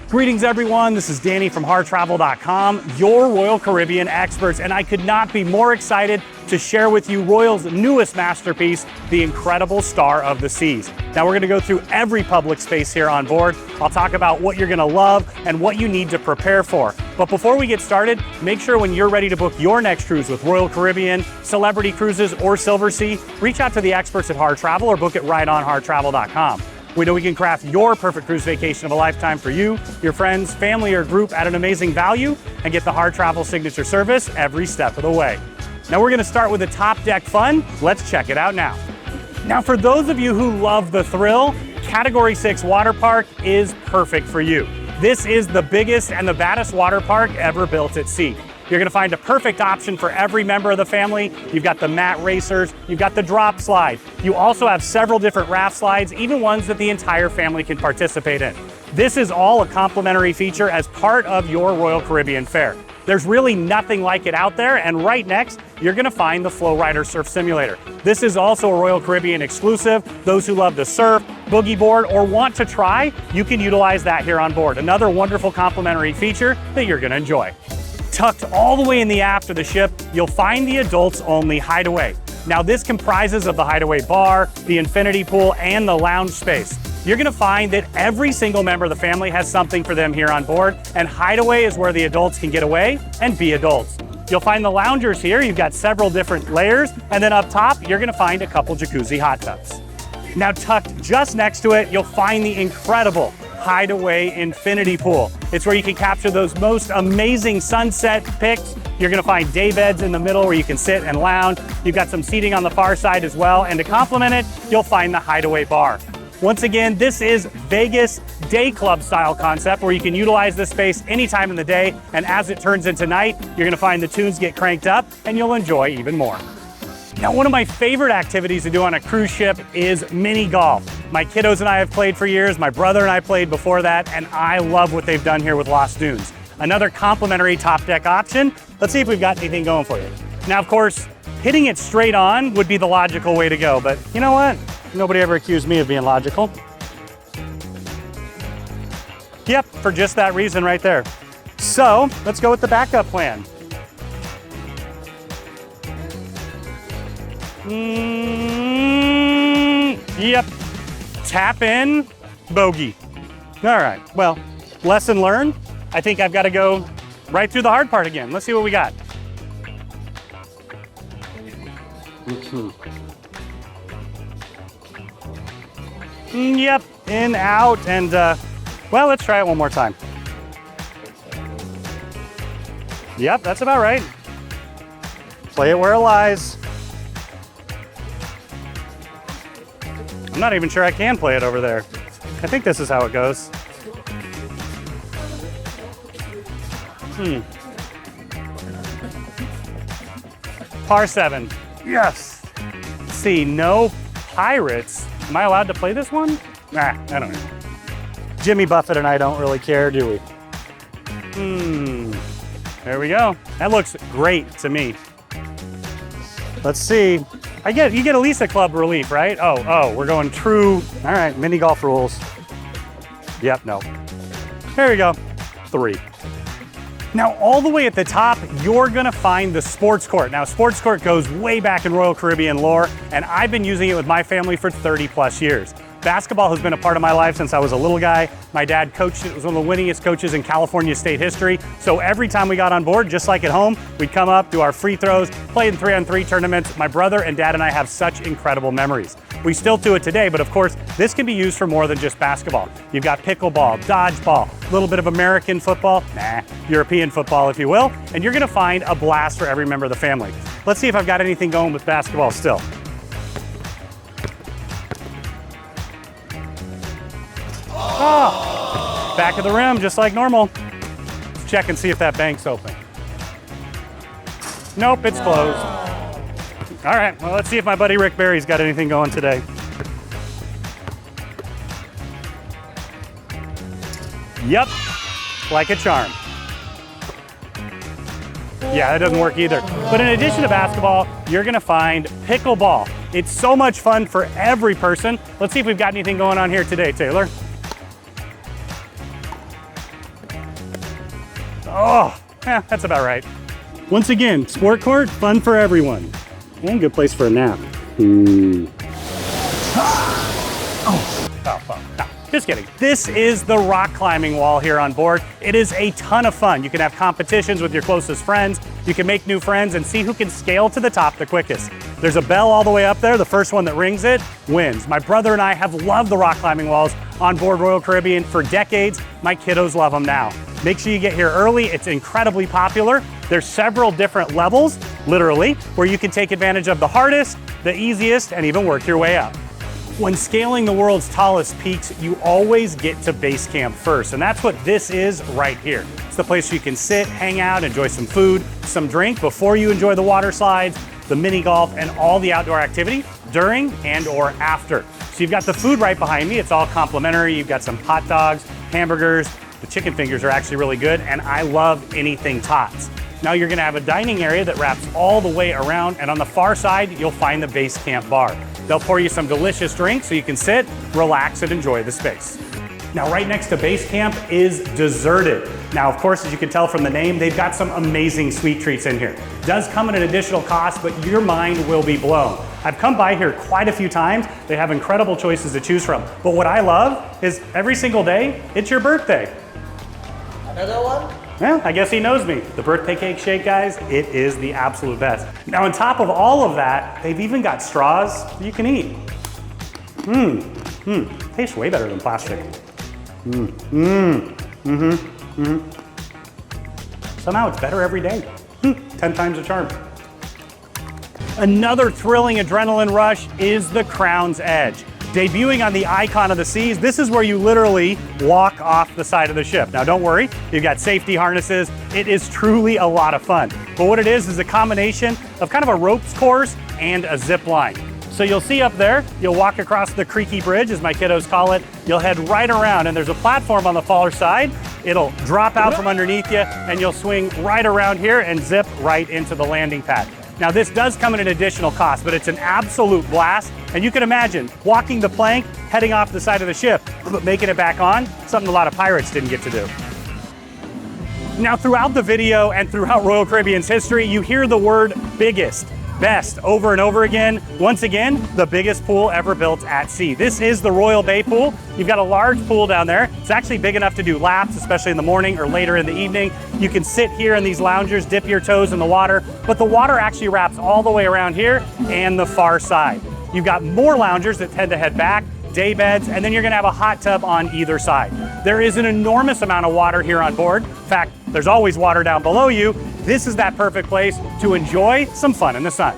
Greetings everyone, this is Danny from HarrTravel.com, your Royal Caribbean experts, and I could not be more excited to share with you Royal's newest masterpiece, the incredible Star of the Seas. Now we're gonna go through every public space here on board. I'll talk about what you're gonna love and what you need to prepare for. But before we get started, make sure when you're ready to book your next cruise with Royal Caribbean, Celebrity Cruises, or Silversea, reach out to the experts at Harr Travel or book it right on HarrTravel.com. We know we can craft your perfect cruise vacation of a lifetime for you, your friends, family, or group at an amazing value, and get the Harr Travel signature service every step of the way. Now we're gonna start with the top deck fun. Let's check it out now. Now for those of you who love the thrill, Category 6 Water Park is perfect for you. This is the biggest and the baddest water park ever built at sea. You're gonna find a perfect option for every member of the family. You've got the mat racers, you've got the drop slide. You also have several different raft slides, even ones that the entire family can participate in. This is all a complimentary feature as part of your Royal Caribbean fare. There's really nothing like it out there, and right next, you're gonna find the Flow Rider Surf Simulator. This is also a Royal Caribbean exclusive. Those who love to surf, boogie board, or want to try, you can utilize that here on board. Another wonderful complimentary feature that you're gonna enjoy. Tucked all the way in the aft of the ship, you'll find the adults only hideaway. Now this comprises of the hideaway bar, the infinity pool, and the lounge space. You're gonna find that every single member of the family has something for them here on board, and hideaway is where the adults can get away and be adults. You'll find the loungers here. You've got several different layers, and then up top, you're gonna find a couple jacuzzi hot tubs. Now tucked just next to it, you'll find the incredible hideaway infinity pool. It's where you can capture those most amazing sunset pics. You're gonna find day beds in the middle where you can sit and lounge. You've got some seating on the far side as well, and to complement it, you'll find the hideaway bar. Once again, this is Vegas day club style concept where you can utilize this space anytime in the day, and as it turns into night, you're gonna find the tunes get cranked up and you'll enjoy even more. Now, one of my favorite activities to do on a cruise ship is mini golf. My kiddos and I have played for years, my brother and I played before that, and I love what they've done here with Lost Dunes. Another complimentary top deck option. Let's see if we've got anything going for you. Now, of course, hitting it straight on would be the logical way to go, but you know what? Nobody ever accused me of being logical. Yep, for just that reason right there. So, let's go with the backup plan. Yep, tap in, bogey. All right, well, lesson learned. I think I've got to go right through the hard part again. Let's see what we got. Yep, in, out, and well, let's try it one more time. Yep, that's about right. Play it where it lies. I'm not even sure I can play it over there. I think this is how it goes. Par 7. Yes. Let's see, no pirates. Am I allowed to play this one? Nah, I don't know. Jimmy Buffett and I don't really care, do we? There we go. That looks great to me. Let's see. You get at least a club relief, right? Oh, we're going true. All right, mini golf rules. Yep, no. There we go, 3. Now, all the way at the top, you're gonna find the sports court. Now, sports court goes way back in Royal Caribbean lore, and I've been using it with my family for 30 plus years. Basketball has been a part of my life since I was a little guy. My dad coached it, was one of the winningest coaches in California state history. So every time we got on board, just like at home, we'd come up, do our free throws, play in 3-on-3 tournaments. My brother and dad and I have such incredible memories. We still do it today, but of course, this can be used for more than just basketball. You've got pickleball, dodgeball, a little bit of American football, European football, if you will, and you're gonna find a blast for every member of the family. Let's see if I've got anything going with basketball still. Oh, back of the rim, just like normal. Let's check and see if that bank's open. Nope, it's closed. All right, well, let's see if my buddy Rick Barry's got anything going today. Yep, like a charm. Yeah, that doesn't work either. But in addition to basketball, you're gonna find pickleball. It's so much fun for every person. Let's see if we've got anything going on here today, Taylor. Oh, that's about right. Once again, sport court, fun for everyone. And good place for a nap. No, just kidding. This is the rock climbing wall here on board. It is a ton of fun. You can have competitions with your closest friends. You can make new friends and see who can scale to the top the quickest. There's a bell all the way up there. The first one that rings it wins. My brother and I have loved the rock climbing walls on board Royal Caribbean for decades. My kiddos love them now. Make sure you get here early. It's incredibly popular. There's several different levels, literally, where you can take advantage of the hardest, the easiest, and even work your way up. When scaling the world's tallest peaks, you always get to base camp first, and that's what this is right here. It's the place you can sit, hang out, enjoy some food, some drink before you enjoy the water slides, the mini golf, and all the outdoor activity during and or after. So you've got the food right behind me. It's all complimentary. You've got some hot dogs, hamburgers. The chicken fingers are actually really good, and I love anything tots. Now you're gonna have a dining area that wraps all the way around, and on the far side, you'll find the base camp bar. They'll pour you some delicious drinks so you can sit, relax, and enjoy the space. Now right next to base camp is deserted. Now of course, as you can tell from the name, they've got some amazing sweet treats in here. It does come at an additional cost, but your mind will be blown. I've come by here quite a few times. They have incredible choices to choose from. But what I love is every single day, it's your birthday. Another one? Yeah, I guess he knows me. The birthday cake shake, guys, it is the absolute best. Now on top of all of that, they've even got straws you can eat. Tastes way better than plastic. Somehow it's better every day. 10 times the charm. Another thrilling adrenaline rush is the Crown's Edge. Debuting on the Icon of the Seas, this is where you literally walk off the side of the ship. Now don't worry, you've got safety harnesses. It is truly a lot of fun. But what it is a combination of kind of a ropes course and a zip line. So you'll see up there, you'll walk across the creaky bridge, as my kiddos call it. You'll head right around, and there's a platform on the far side. It'll drop out from underneath you, and you'll swing right around here and zip right into the landing pad. Now this does come at an additional cost, but it's an absolute blast. And you can imagine walking the plank, heading off the side of the ship, but making it back on, something a lot of pirates didn't get to do. Now throughout the video and throughout Royal Caribbean's history, you hear the word biggest, best over and over again. Once again, the biggest pool ever built at sea. This is the Royal Bay Pool. You've got a large pool down there. It's actually big enough to do laps, especially in the morning or later in the evening. You can sit here in these loungers, dip your toes in the water, but the water actually wraps all the way around here and the far side. You've got more loungers that tend to head back, day beds, and then you're gonna have a hot tub on either side. There is an enormous amount of water here on board. In fact, there's always water down below you. This is that perfect place to enjoy some fun in the sun.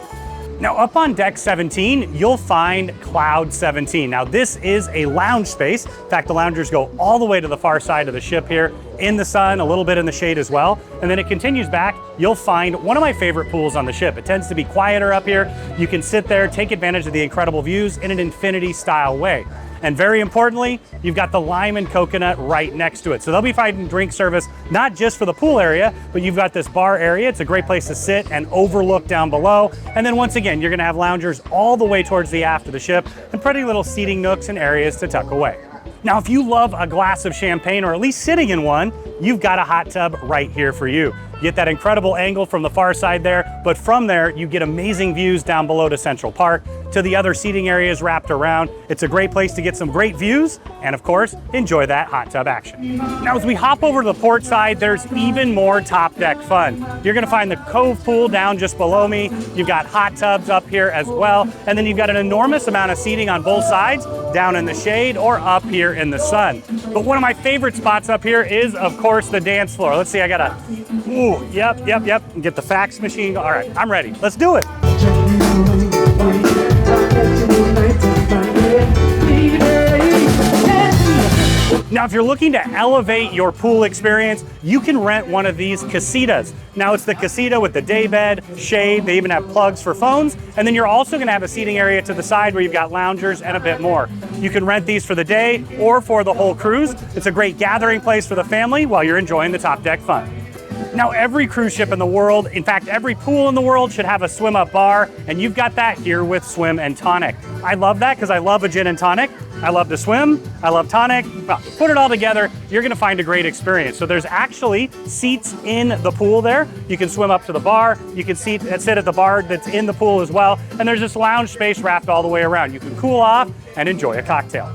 Now up on deck 17, you'll find Cloud 17. Now this is a lounge space. In fact, the loungers go all the way to the far side of the ship here, in the sun, a little bit in the shade as well. And then it continues back, you'll find one of my favorite pools on the ship. It tends to be quieter up here. You can sit there, take advantage of the incredible views in an infinity style way. And very importantly, you've got the lime and coconut right next to it. So they'll be providing drink service, not just for the pool area, but you've got this bar area. It's a great place to sit and overlook down below. And then once again, you're gonna have loungers all the way towards the aft of the ship and pretty little seating nooks and areas to tuck away. Now, if you love a glass of champagne or at least sitting in one, you've got a hot tub right here for you. You get that incredible angle from the far side there, but from there, you get amazing views down below to Central Park, to the other seating areas wrapped around. It's a great place to get some great views and of course, enjoy that hot tub action. Now, as we hop over to the port side, there's even more top deck fun. You're gonna find the Cove pool down just below me. You've got hot tubs up here as well. And then you've got an enormous amount of seating on both sides, down in the shade or up here in the sun. But one of my favorite spots up here is, of course, the dance floor. Let's see, I gotta, yep. Get the fax machine. All right, I'm ready. Let's do it. Now, if you're looking to elevate your pool experience, you can rent one of these casitas. Now, it's the casita with the day bed, shade, they even have plugs for phones, and then you're also gonna have a seating area to the side where you've got loungers and a bit more. You can rent these for the day or for the whole cruise. It's a great gathering place for the family while you're enjoying the top deck fun. Now, every cruise ship in the world, in fact, every pool in the world should have a swim up bar, and you've got that here with Swim and Tonic. I love that because I love a gin and tonic. I love to swim, I love tonic. Well, put it all together, you're gonna find a great experience. So there's actually seats in the pool there. You can swim up to the bar, you can sit at the bar that's in the pool as well, and there's this lounge space wrapped all the way around. You can cool off and enjoy a cocktail.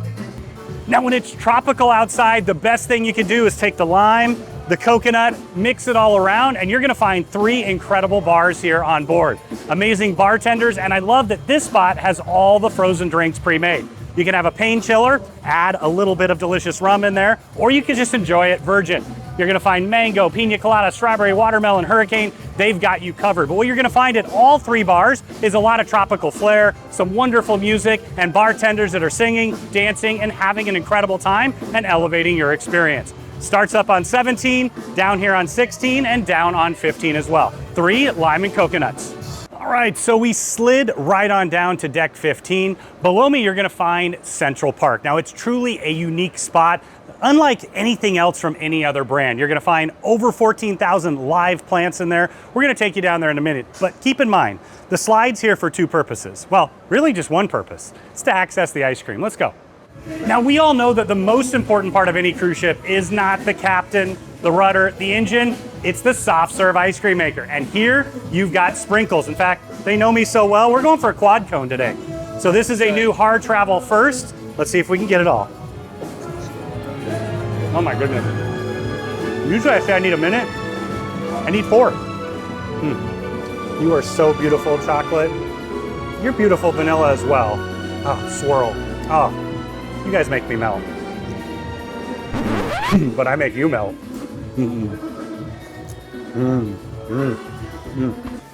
Now, when it's tropical outside, the best thing you can do is take the lime, the coconut, mix it all around, and you're gonna find 3 incredible bars here on board. Amazing bartenders, and I love that this spot has all the frozen drinks pre-made. You can have a pain chiller, add a little bit of delicious rum in there, or you can just enjoy it virgin. You're gonna find mango, pina colada, strawberry, watermelon, hurricane. They've got you covered. But what you're gonna find at all 3 bars is a lot of tropical flair, some wonderful music, and bartenders that are singing, dancing, and having an incredible time and elevating your experience. Starts up on 17, down here on 16, and down on 15 as well. 3 lime and coconuts. All right, so we slid right on down to deck 15. Below me, you're gonna find Central Park. Now, it's truly a unique spot, unlike anything else from any other brand. You're gonna find over 14,000 live plants in there. We're gonna take you down there in a minute, but keep in mind, the slide's here for 2 purposes. Well, really just 1 purpose. It's to access the ice cream. Let's go. Now, we all know that the most important part of any cruise ship is not the captain, the rudder, the engine, it's the soft serve ice cream maker. And here you've got sprinkles. In fact, they know me so well, we're going for a quad cone today. So this is a new Harr Travel First. Let's see if we can get it all. Oh my goodness. Usually I say I need a minute. I need 4. You are so beautiful, chocolate. You're beautiful, vanilla as well. Oh, swirl. Oh, you guys make me melt. But I make you melt.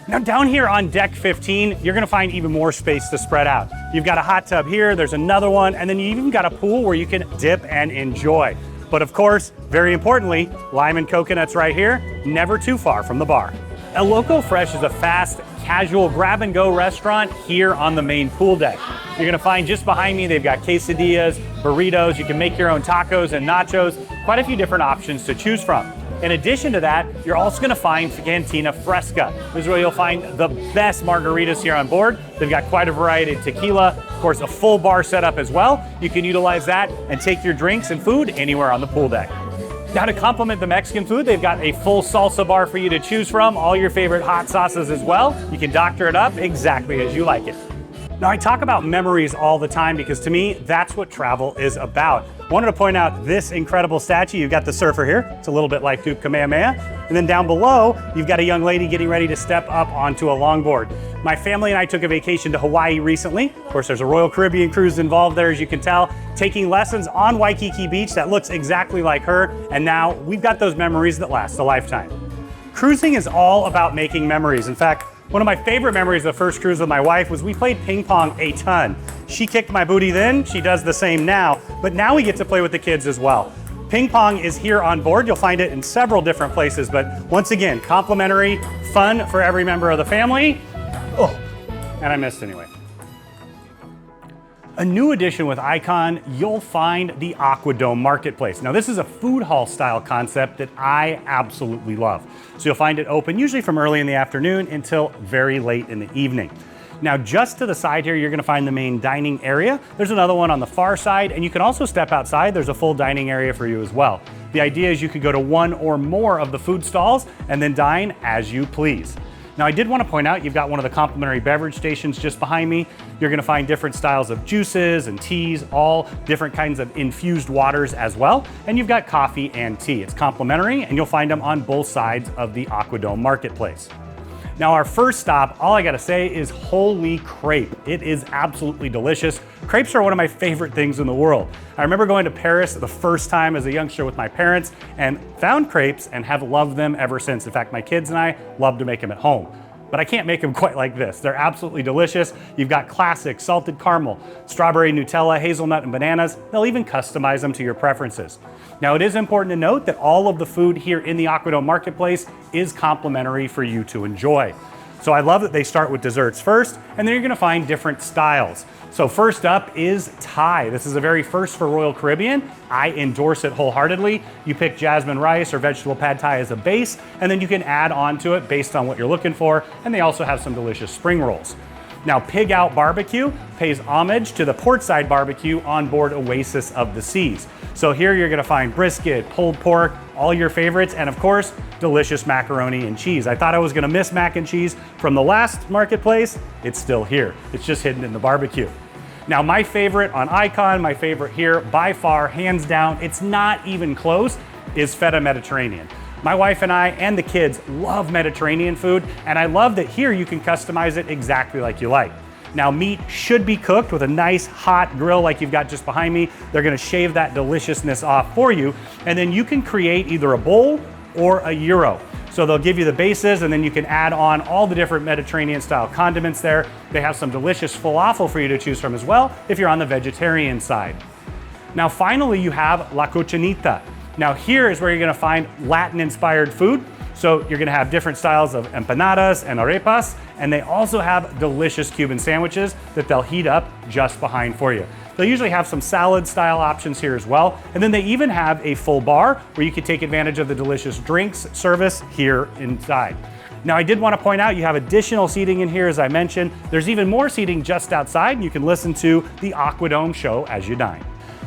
Now, down here on deck 15, you're gonna find even more space to spread out. You've got a hot tub here, there's another one, and then you even got a pool where you can dip and enjoy. But of course, very importantly, lime and coconuts right here, never too far from the bar. El Loco Fresh is a fast, casual grab-and-go restaurant here on the main pool deck. You're gonna find just behind me, they've got quesadillas, burritos, you can make your own tacos and nachos, quite a few different options to choose from. In addition to that, you're also gonna find Cantina Fresca. This is where you'll find the best margaritas here on board. They've got quite a variety of tequila, of course, a full bar setup as well. You can utilize that and take your drinks and food anywhere on the pool deck. Now, to complement the Mexican food, they've got a full salsa bar for you to choose from, all your favorite hot sauces as well. You can doctor it up exactly as you like it. Now, I talk about memories all the time because to me, that's what travel is about. I wanted to point out this incredible statue. You've got the surfer here. It's a little bit like Duke Kamehameha. And then down below, you've got a young lady getting ready to step up onto a longboard. My family and I took a vacation to Hawaii recently. Of course, there's a Royal Caribbean cruise involved there, as you can tell, taking lessons on Waikiki Beach that looks exactly like her. And now we've got those memories that last a lifetime. Cruising is all about making memories. In fact, one of my favorite memories of the first cruise with my wife was we played ping pong a ton. She kicked my booty then, she does the same now, but now we get to play with the kids as well. Ping pong is here on board. You'll find it in several different places, but once again, complimentary, fun for every member of the family. Oh, and I missed anyway. A new addition with Icon, you'll find the AquaDome Marketplace. Now, this is a food hall style concept that I absolutely love. So you'll find it open usually from early in the afternoon until very late in the evening. Now, just to the side here, you're gonna find the main dining area. There's another one on the far side, and you can also step outside. There's a full dining area for you as well. The idea is you could go to one or more of the food stalls and then dine as you please. Now, I did want to point out, you've got one of the complimentary beverage stations just behind me. You're going to find different styles of juices and teas, all different kinds of infused waters as well. And you've got coffee and tea. It's complimentary, and you'll find them on both sides of the AquaDome Marketplace. Now, our first stop, all I gotta say is holy crepe. It is absolutely delicious. Crepes are one of my favorite things in the world. I remember going to Paris the first time as a youngster with my parents and found crepes and have loved them ever since. In fact, my kids and I love to make them at home. But I can't make them quite like this. They're absolutely delicious. You've got classic salted caramel, strawberry Nutella, hazelnut, and bananas. They'll even customize them to your preferences. Now, it is important to note that all of the food here in the AquaDome Marketplace is complimentary for you to enjoy. So I love that they start with desserts first, and then you're gonna find different styles. So first up is Thai. This is a very first for Royal Caribbean. I endorse it wholeheartedly. You pick jasmine rice or vegetable pad Thai as a base, and then you can add on to it based on what you're looking for. And they also have some delicious spring rolls. Now, Pig Out Barbecue pays homage to the Portside barbecue on board Oasis of the Seas. So here you're gonna find brisket, pulled pork, all your favorites, and of course, delicious macaroni and cheese. I thought I was gonna miss mac and cheese from the last marketplace. It's still here. It's just hidden in the barbecue. Now, my favorite on Icon, my favorite here, by far, hands down, it's not even close, is Feta Mediterranean. My wife and I and the kids love Mediterranean food, and I love that here you can customize it exactly like you like. Now, meat should be cooked with a nice hot grill like you've got just behind me. They're gonna shave that deliciousness off for you, and then you can create either a bowl or a gyro. So they'll give you the bases, and then you can add on all the different Mediterranean style condiments there. They have some delicious falafel for you to choose from as well if you're on the vegetarian side. Now, finally, you have La Cochinita. Now, here is where you're gonna find Latin-inspired food. So you're gonna have different styles of empanadas and arepas, and they also have delicious Cuban sandwiches that they'll heat up just behind for you. They'll usually have some salad style options here as well. And then they even have a full bar where you can take advantage of the delicious drinks service here inside. Now, I did want to point out you have additional seating in here, as I mentioned. There's even more seating just outside, and you can listen to the AquaDome show as you dine.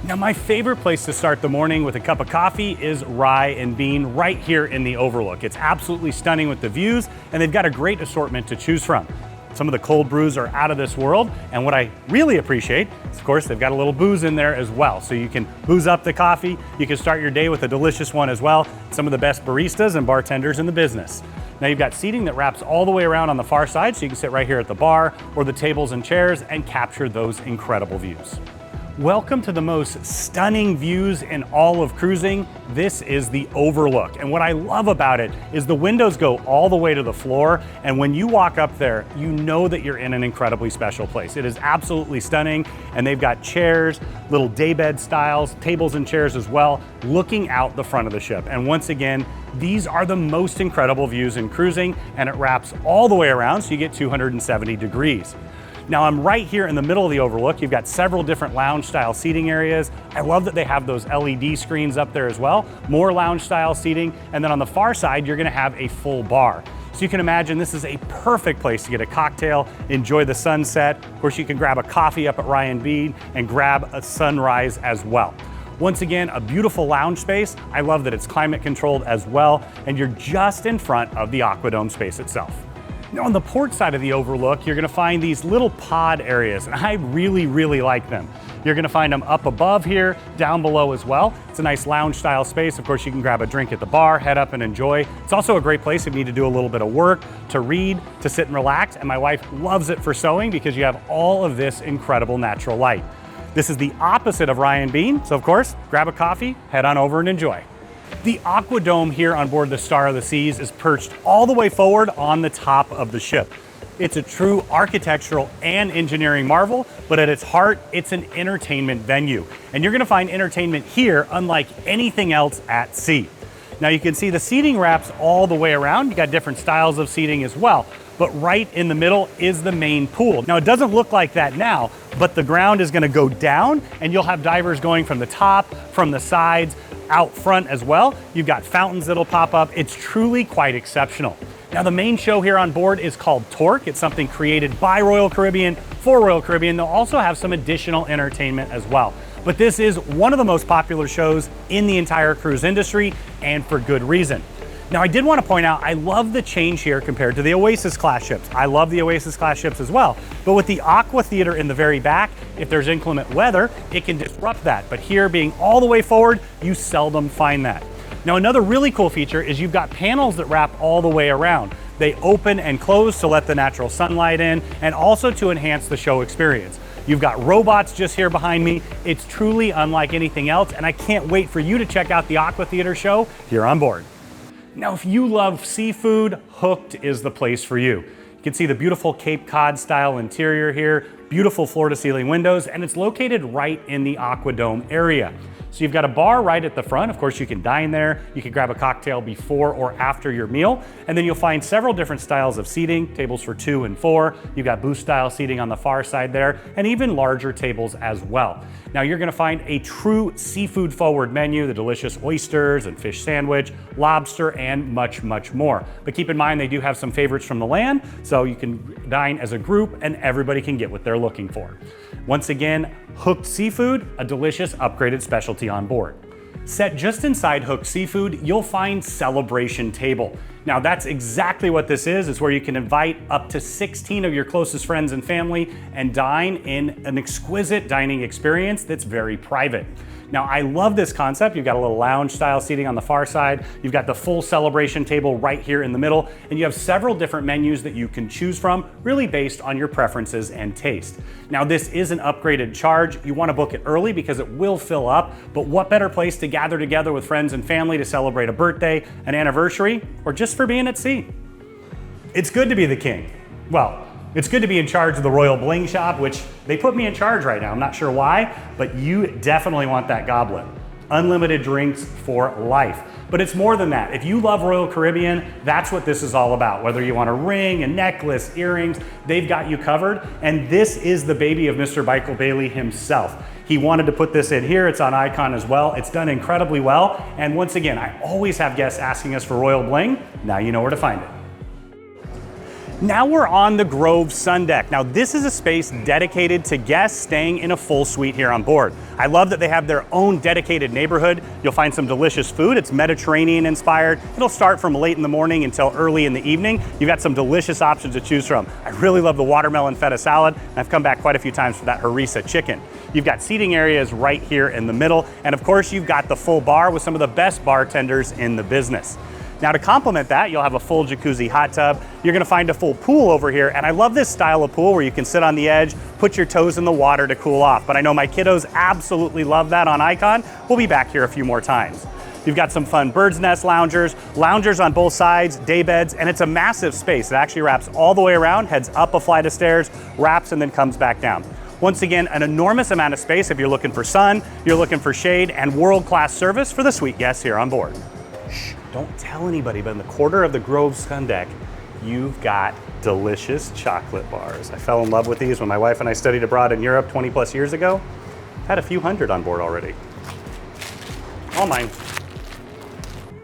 Now, my favorite place to start the morning with a cup of coffee is Rye and Bean right here in the Overlook. It's absolutely stunning with the views, and they've got a great assortment to choose from. Some of the cold brews are out of this world, and what I really appreciate is, of course, they've got a little booze in there as well. So you can booze up the coffee, you can start your day with a delicious one as well. Some of the best baristas and bartenders in the business. Now, you've got seating that wraps all the way around on the far side, so you can sit right here at the bar or the tables and chairs and capture those incredible views. Welcome to the most stunning views in all of cruising. This is the Overlook. And what I love about it is the windows go all the way to the floor. And when you walk up there, you know that you're in an incredibly special place. It is absolutely stunning. And they've got chairs, little daybed styles, tables and chairs as well, looking out the front of the ship. And once again, these are the most incredible views in cruising, and it wraps all the way around so you get 270 degrees. Now, I'm right here in the middle of the Overlook. You've got several different lounge style seating areas. I love that they have those LED screens up there as well, more lounge style seating. And then on the far side, you're gonna have a full bar. So you can imagine this is a perfect place to get a cocktail, enjoy the sunset. Of course, you can grab a coffee up at Ryan Bean and grab a sunrise as well. Once again, a beautiful lounge space. I love that it's climate controlled as well, and you're just in front of the AquaDome space itself. Now, on the port side of the Overlook, you're gonna find these little pod areas, and I really, really like them. You're gonna find them up above here, down below as well. It's a nice lounge style space. Of course, you can grab a drink at the bar, head up and enjoy. It's also a great place if you need to do a little bit of work, to read, to sit and relax, and my wife loves it for sewing because you have all of this incredible natural light. This is the opposite of Ryan Bean, so of course, grab a coffee, head on over and enjoy. The AquaDome here on board the Star of the Seas is perched all the way forward on the top of the ship. It's a true architectural and engineering marvel, but at its heart, it's an entertainment venue. And you're gonna find entertainment here unlike anything else at sea. Now, you can see the seating wraps all the way around. You got different styles of seating as well, but right in the middle is the main pool. Now, it doesn't look like that now, but the ground is gonna go down, and you'll have divers going from the top, from the sides, out front as well. You've got fountains that'll pop up. It's truly quite exceptional. Now, the main show here on board is called Torque. It's something created by Royal Caribbean for Royal Caribbean. They'll also have some additional entertainment as well. But this is one of the most popular shows in the entire cruise industry, and for good reason. Now, I did want to point out, I love the change here compared to the Oasis class ships. I love the Oasis class ships as well. But with the Aqua Theater in the very back, if there's inclement weather, it can disrupt that. But here, being all the way forward, you seldom find that. Now, another really cool feature is you've got panels that wrap all the way around. They open and close to let the natural sunlight in, and also to enhance the show experience. You've got robots just here behind me. It's truly unlike anything else, and I can't wait for you to check out the Aqua Theater show here on board. Now, if you love seafood, Hooked is the place for you. You can see the beautiful Cape Cod style interior here, beautiful floor to ceiling windows, and it's located right in the AquaDome area. So you've got a bar right at the front. Of course, you can dine there. You can grab a cocktail before or after your meal. And then you'll find several different styles of seating, tables for 2 and 4. You've got booth style seating on the far side there, and even larger tables as well. Now you're gonna find a true seafood forward menu, the delicious oysters and fish sandwich, lobster, and much, much more. But keep in mind, they do have some favorites from the land, so you can dine as a group and everybody can get what they're looking for. Once again, Hooked Seafood, a delicious upgraded specialty on board. Set just inside Hooked Seafood, you'll find Celebration Table. Now that's exactly what this is. It's where you can invite up to 16 of your closest friends and family and dine in an exquisite dining experience that's very private. Now I love this concept. You've got a little lounge style seating on the far side. You've got the full celebration table right here in the middle, and you have several different menus that you can choose from, really based on your preferences and taste. Now this is an upgraded charge. You want to book it early because it will fill up, but what better place to gather together with friends and family to celebrate a birthday, an anniversary, or just for being at sea? It's good to be the king. Well, it's good to be in charge of the Royal Bling Shop, which they put me in charge right now. I'm not sure why, but you definitely want that goblet. Unlimited drinks for life. But it's more than that. If you love Royal Caribbean, that's what this is all about. Whether you want a ring, a necklace, earrings, they've got you covered. And this is the baby of Mr. Michael Bailey himself. He wanted to put this in here. It's on Icon as well. It's done incredibly well. And once again, I always have guests asking us for Royal Bling. Now you know where to find it. Now we're on the Grove Sun Deck. Now this is a space dedicated to guests staying in a full suite here on board. I love that they have their own dedicated neighborhood. You'll find some delicious food. It's Mediterranean inspired. It'll start from late in the morning until early in the evening. You've got some delicious options to choose from. I really love the watermelon feta salad. I've come back quite a few times for that harissa chicken. You've got seating areas right here in the middle. And of course, you've got the full bar with some of the best bartenders in the business. Now to complement that, you'll have a full jacuzzi hot tub. You're gonna find a full pool over here, and I love this style of pool where you can sit on the edge, put your toes in the water to cool off. But I know my kiddos absolutely love that on Icon. We'll be back here a few more times. You've got some fun bird's nest loungers on both sides, day beds, and it's a massive space. It actually wraps all the way around, heads up a flight of stairs, wraps, and then comes back down. Once again, an enormous amount of space if you're looking for sun, you're looking for shade, and world-class service for the suite guests here on board. Shh, don't tell anybody, but in the corner of the Grove Sun Deck, you've got delicious chocolate bars. I fell in love with these when my wife and I studied abroad in Europe 20 plus years ago. Had a few hundred on board already. All mine.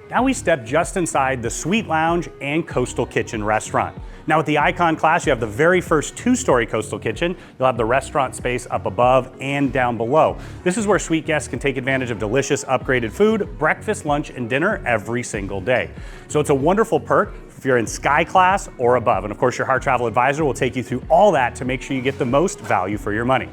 Now we step just inside the Suite Lounge and Coastal Kitchen restaurant. Now with the Icon class, you have the very first 2-story coastal kitchen. You'll have the restaurant space up above and down below. This is where suite guests can take advantage of delicious upgraded food, breakfast, lunch, and dinner every single day. So it's a wonderful perk if you're in Sky Class or above. And of course, your Harr Travel Advisor will take you through all that to make sure you get the most value for your money.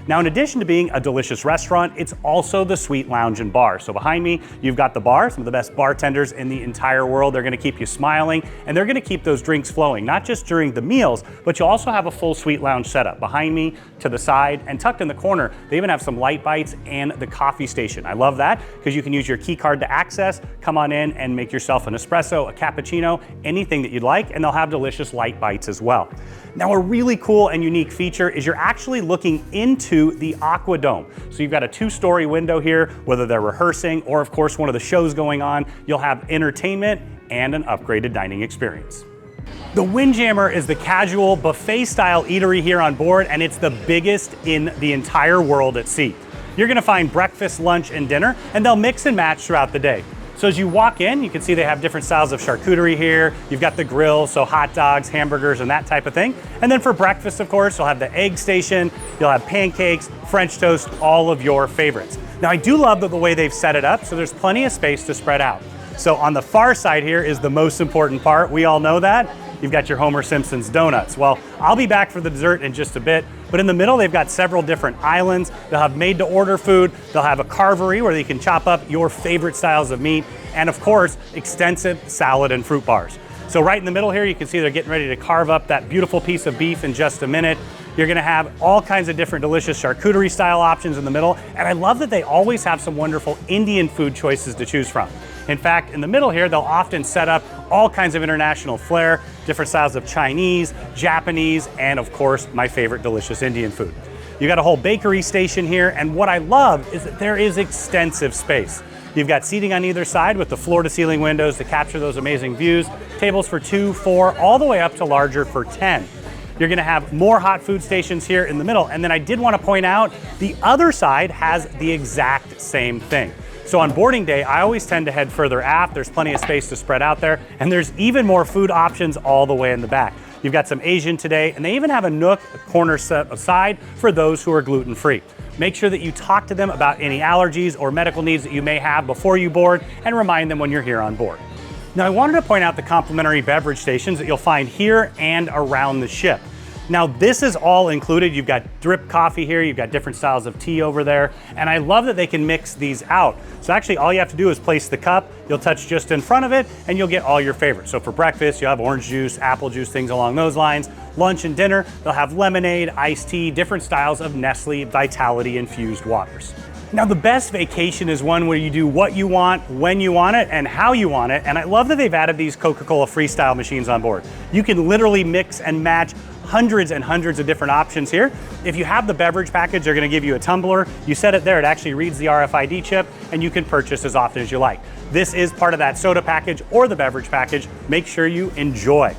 Now, in addition to being a delicious restaurant, it's also the Suite Lounge and Bar. So behind me, you've got the bar, some of the best bartenders in the entire world. They're gonna keep you smiling, and they're gonna keep those drinks flowing, not just during the meals, but you'll also have a full Suite Lounge setup. Behind me, to the side, and tucked in the corner, they even have some light bites and the coffee station. I love that, because you can use your key card to access, come on in and make yourself an espresso, a cappuccino, anything that you'd like, and they'll have delicious light bites as well. Now, a really cool and unique feature is you're actually looking into the AquaDome. So you've got a 2-story window here, whether they're rehearsing or of course one of the shows going on, you'll have entertainment and an upgraded dining experience. The Windjammer is the casual buffet style eatery here on board, and it's the biggest in the entire world at sea. You're gonna find breakfast, lunch, and dinner, and they'll mix and match throughout the day. So as you walk in, you can see they have different styles of charcuterie here. You've got the grill, so hot dogs, hamburgers, and that type of thing. And then for breakfast, of course, you'll have the egg station, you'll have pancakes, French toast, all of your favorites. Now, I do love the way they've set it up, so there's plenty of space to spread out. So on the far side here is the most important part. We all know that. You've got your Homer Simpson's donuts. Well, I'll be back for the dessert in just a bit, but in the middle, they've got several different islands. They'll have made to order food. They'll have a carvery where you can chop up your favorite styles of meat. And of course, extensive salad and fruit bars. So right in the middle here, you can see they're getting ready to carve up that beautiful piece of beef in just a minute. You're gonna have all kinds of different delicious charcuterie style options in the middle. And I love that they always have some wonderful Indian food choices to choose from. In fact, in the middle here, they'll often set up all kinds of international flair, different styles of Chinese, Japanese, and of course, my favorite delicious Indian food. You got a whole bakery station here, and what I love is that there is extensive space. You've got seating on either side with the floor-to-ceiling windows to capture those amazing views, tables for 2, 4, all the way up to larger for 10. You're gonna have more hot food stations here in the middle, and then I did wanna point out, the other side has the exact same thing. So on boarding day, I always tend to head further aft. There's plenty of space to spread out there, and there's even more food options all the way in the back. You've got some Asian today, and they even have a nook, a corner set aside for those who are gluten-free. Make sure that you talk to them about any allergies or medical needs that you may have before you board, and remind them when you're here on board. Now, I wanted to point out the complimentary beverage stations that you'll find here and around the ship. Now, this is all included. You've got drip coffee here, you've got different styles of tea over there, and I love that they can mix these out. So actually, all you have to do is place the cup, you'll touch just in front of it, and you'll get all your favorites. So for breakfast, you'll have orange juice, apple juice, things along those lines. Lunch and dinner, they'll have lemonade, iced tea, different styles of Nestle Vitality infused waters. Now, the best vacation is one where you do what you want, when you want it, and how you want it. And I love that they've added these Coca-Cola freestyle machines on board. You can literally mix and match hundreds and hundreds of different options here. If you have the beverage package, they're gonna give you a tumbler. You set it there, it actually reads the RFID chip, and you can purchase as often as you like. This is part of that soda package or the beverage package. Make sure you enjoy.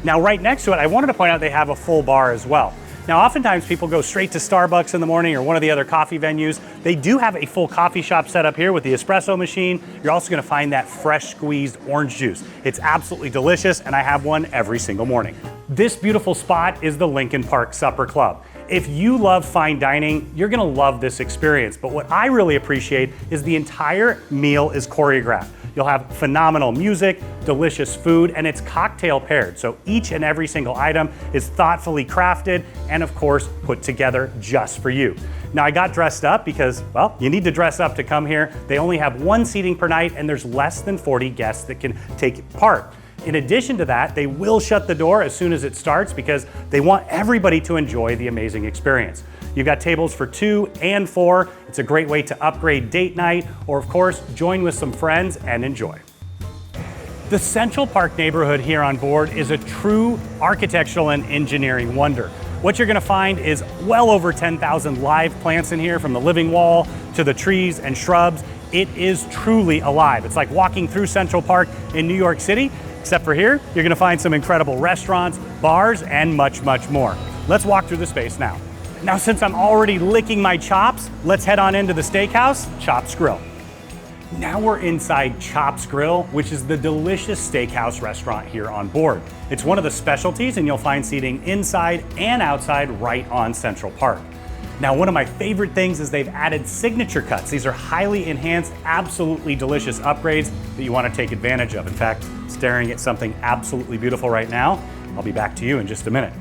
Now, right next to it, I wanted to point out they have a full bar as well. Now, oftentimes people go straight to Starbucks in the morning or one of the other coffee venues. They do have a full coffee shop set up here with the espresso machine. You're also gonna find that fresh squeezed orange juice. It's absolutely delicious, and I have one every single morning. This beautiful spot is the Lincoln Park Supper Club. If you love fine dining, you're gonna love this experience. But what I really appreciate is the entire meal is choreographed. You'll have phenomenal music, delicious food, and it's cocktail paired. So each and every single item is thoughtfully crafted and of course put together just for you. Now, I got dressed up because, well, you need to dress up to come here. They only have 1 seating per night, and there's less than 40 guests that can take part. In addition to that, they will shut the door as soon as it starts because they want everybody to enjoy the amazing experience. You've got tables for 2 and 4. It's a great way to upgrade date night, or of course, join with some friends and enjoy. The Central Park neighborhood here on board is a true architectural and engineering wonder. What you're gonna find is well over 10,000 live plants in here, from the living wall to the trees and shrubs. It is truly alive. It's like walking through Central Park in New York City, except for here, you're gonna find some incredible restaurants, bars, and much, much more. Let's walk through the space now. Now, since I'm already licking my chops, let's head on into the steakhouse, Chops Grill. Now we're inside Chops Grill, which is the delicious steakhouse restaurant here on board. It's one of the specialties, and you'll find seating inside and outside right on Central Park. Now, one of my favorite things is they've added signature cuts. These are highly enhanced, absolutely delicious upgrades that you want to take advantage of. In fact, staring at something absolutely beautiful right now. I'll be back to you in just a minute.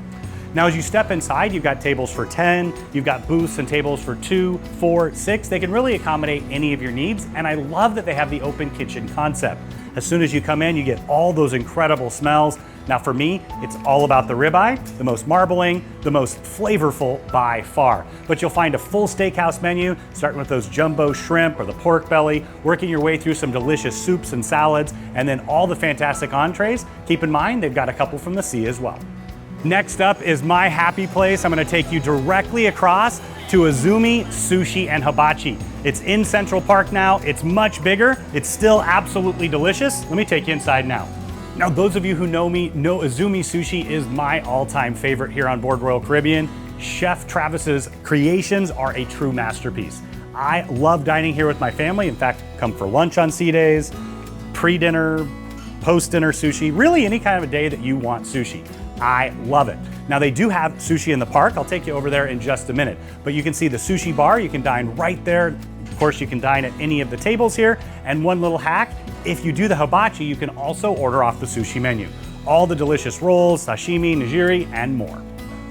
Now, as you step inside, you've got tables for 10, you've got booths and tables for 2, 4, 6. They can really accommodate any of your needs, and I love that they have the open kitchen concept. As soon as you come in, you get all those incredible smells. Now, for me, it's all about the ribeye, the most marbling, the most flavorful by far. But you'll find a full steakhouse menu, starting with those jumbo shrimp or the pork belly, working your way through some delicious soups and salads, and then all the fantastic entrees. Keep in mind, they've got a couple from the sea as well. Next up is my happy place. I'm gonna take you directly across to Azumi Sushi and Hibachi. It's in Central Park now. It's much bigger. It's still absolutely delicious. Let me take you inside now. Now, those of you who know me know Azumi Sushi is my all-time favorite here on board Royal Caribbean. Chef Travis's creations are a true masterpiece. I love dining here with my family. In fact, come for lunch on sea days, pre-dinner, post-dinner sushi, really any kind of a day that you want sushi. I love it. Now, they do have sushi in the park. I'll take you over there in just a minute. But you can see the sushi bar. You can dine right there. Of course, you can dine at any of the tables here. And one little hack, if you do the hibachi, you can also order off the sushi menu. All the delicious rolls, sashimi, nigiri, and more.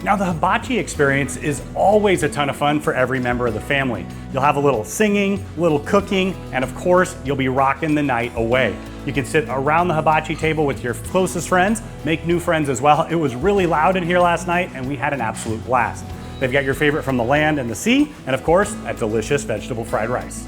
Now, the hibachi experience is always a ton of fun for every member of the family. You'll have a little singing, little cooking, and of course, you'll be rocking the night away. You can sit around the hibachi table with your closest friends, make new friends as well. It was really loud in here last night, and we had an absolute blast. They've got your favorite from the land and the sea, and of course, that delicious vegetable fried rice.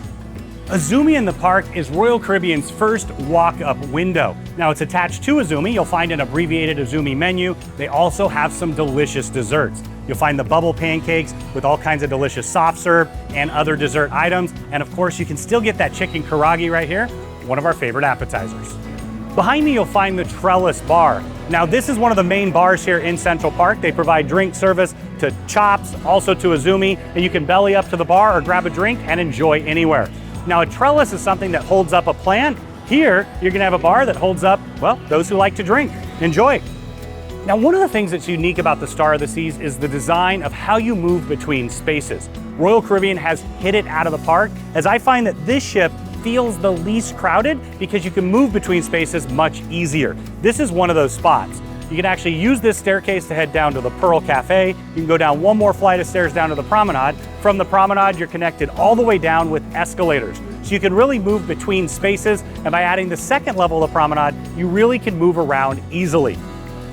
Azumi in the Park is Royal Caribbean's first walk-up window. Now, it's attached to Azumi. You'll find an abbreviated Azumi menu. They also have some delicious desserts. You'll find the bubble pancakes with all kinds of delicious soft serve and other dessert items. And of course, you can still get that chicken karage right here, one of our favorite appetizers. Behind me, you'll find the Trellis Bar. Now, this is one of the main bars here in Central Park. They provide drink service to Chops, also to Azumi, and you can belly up to the bar or grab a drink and enjoy anywhere. Now, a trellis is something that holds up a plant. Here, you're gonna have a bar that holds up, well, those who like to drink. Enjoy. Now, one of the things that's unique about the Star of the Seas is the design of how you move between spaces. Royal Caribbean has hit it out of the park, as I find that this ship feels the least crowded because you can move between spaces much easier. This is one of those spots. You can actually use this staircase to head down to the Pearl Cafe. You can go down one more flight of stairs down to the Promenade. From the Promenade, you're connected all the way down with escalators. So you can really move between spaces, and by adding the second level of the Promenade, you really can move around easily.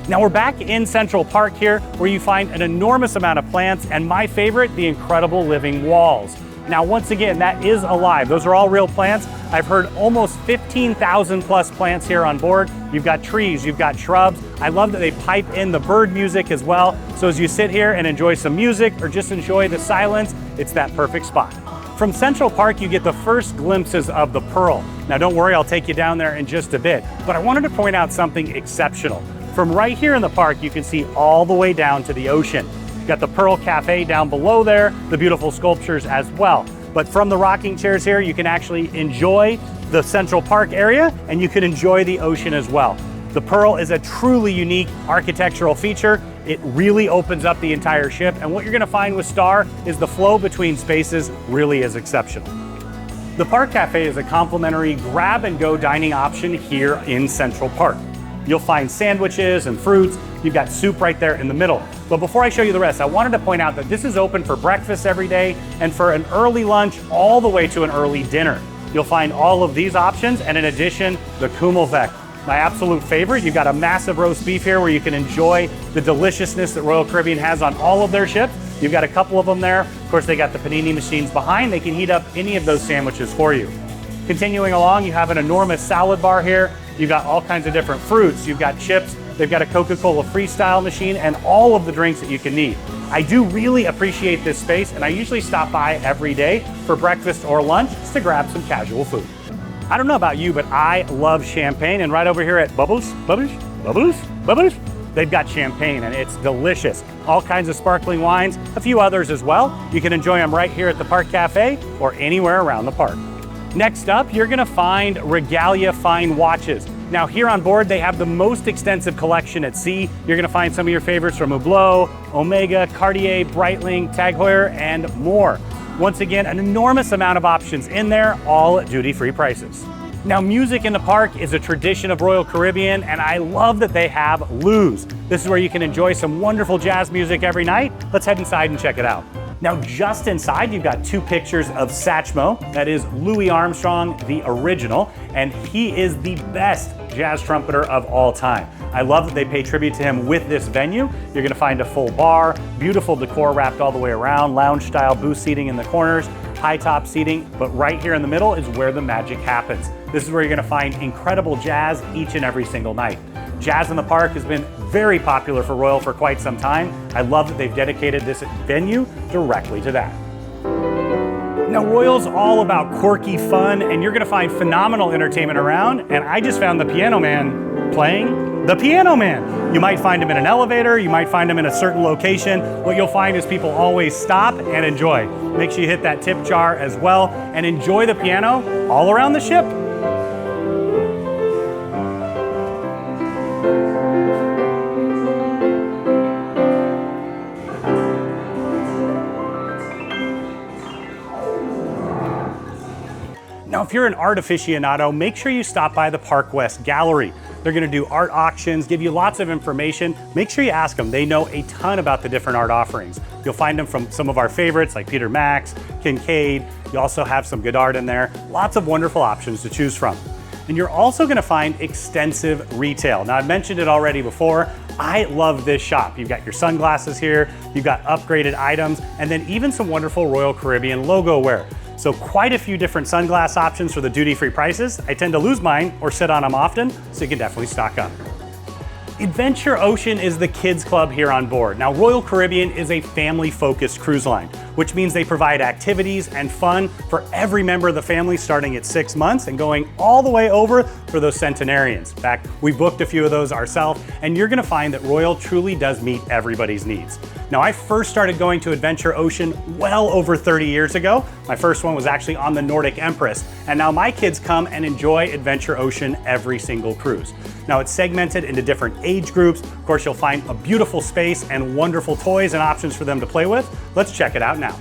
Now we're back in Central Park here, where you find an enormous amount of plants, and my favorite, the incredible living walls. Now, once again, that is alive. Those are all real plants. I've heard almost 15,000 plus plants here on board. You've got trees, you've got shrubs. I love that they pipe in the bird music as well. So as you sit here and enjoy some music or just enjoy the silence, it's that perfect spot. From Central Park, you get the first glimpses of the Pearl. Now, don't worry, I'll take you down there in just a bit, but I wanted to point out something exceptional. From right here in the park, you can see all the way down to the ocean. Got the Pearl Cafe down below there, the beautiful sculptures as well. But from the rocking chairs here, you can actually enjoy the Central Park area, and you can enjoy the ocean as well. The Pearl is a truly unique architectural feature. It really opens up the entire ship, and what you're gonna find with Star is the flow between spaces really is exceptional. The Park Cafe is a complimentary grab-and-go dining option here in Central Park. You'll find sandwiches and fruits. You've got soup right there in the middle. But before I show you the rest, I wanted to point out that this is open for breakfast every day and for an early lunch all the way to an early dinner. You'll find all of these options, and in addition, the Kummelveck, my absolute favorite. You've got a massive roast beef here where you can enjoy the deliciousness that Royal Caribbean has on all of their ships. You've got a couple of them there. Of course, they got the panini machines behind. They can heat up any of those sandwiches for you. Continuing along, you have an enormous salad bar here. You've got all kinds of different fruits. You've got chips. They've got a Coca-Cola Freestyle machine and all of the drinks that you can need. I do really appreciate this space, and I usually stop by every day for breakfast or lunch just to grab some casual food. I don't know about you, but I love champagne, and right over here at Bubbles, they've got champagne, and it's delicious. All kinds of sparkling wines, a few others as well. You can enjoy them right here at the Park Cafe or anywhere around the park. Next up, you're gonna find Regalia Fine Watches. Now here on board, they have the most extensive collection at sea. You're gonna find some of your favorites from Hublot, Omega, Cartier, Breitling, Tag Heuer, and more. Once again, an enormous amount of options in there, all at duty-free prices. Now, music in the park is a tradition of Royal Caribbean, and I love that they have Lou's. This is where you can enjoy some wonderful jazz music every night. Let's head inside and check it out. Now, just inside, you've got two pictures of Satchmo. That is Louis Armstrong, the original, and he is the best jazz trumpeter of all time. I love that they pay tribute to him with this venue. You're gonna find a full bar, beautiful decor wrapped all the way around, lounge-style booth seating in the corners, high-top seating, but right here in the middle is where the magic happens. This is where you're gonna find incredible jazz each and every single night. Jazz in the park has been very popular for Royal for quite some time. I love that they've dedicated this venue directly to that. Now, Royal's all about quirky fun, and you're gonna find phenomenal entertainment around, and I just found the Piano Man playing the Piano Man. You might find him in an elevator, you might find him in a certain location. What you'll find is people always stop and enjoy. Make sure you hit that tip jar as well, and enjoy the piano all around the ship. Now, if you're an art aficionado, make sure you stop by the Park West Gallery. They're gonna do art auctions, give you lots of information. Make sure you ask them. They know a ton about the different art offerings. You'll find them from some of our favorites like Peter Max, Kincaid. You also have some good art in there. Lots of wonderful options to choose from. And you're also gonna find extensive retail. Now, I've mentioned it already before. I love this shop. You've got your sunglasses here, you've got upgraded items, and then even some wonderful Royal Caribbean logo wear. So quite a few different sunglass options for the duty-free prices. I tend to lose mine or sit on them often, so you can definitely stock up. Adventure Ocean is the kids club here on board. Now, Royal Caribbean is a family-focused cruise line, which means they provide activities and fun for every member of the family starting at 6 months and going all the way over for those centenarians. In fact, we booked a few of those ourselves, and you're gonna find that Royal truly does meet everybody's needs. Now, I first started going to Adventure Ocean well over 30 years ago. My first one was actually on the Nordic Empress, and now my kids come and enjoy Adventure Ocean every single cruise. Now, it's segmented into different age groups. Of course, you'll find a beautiful space and wonderful toys and options for them to play with. Let's check it out now.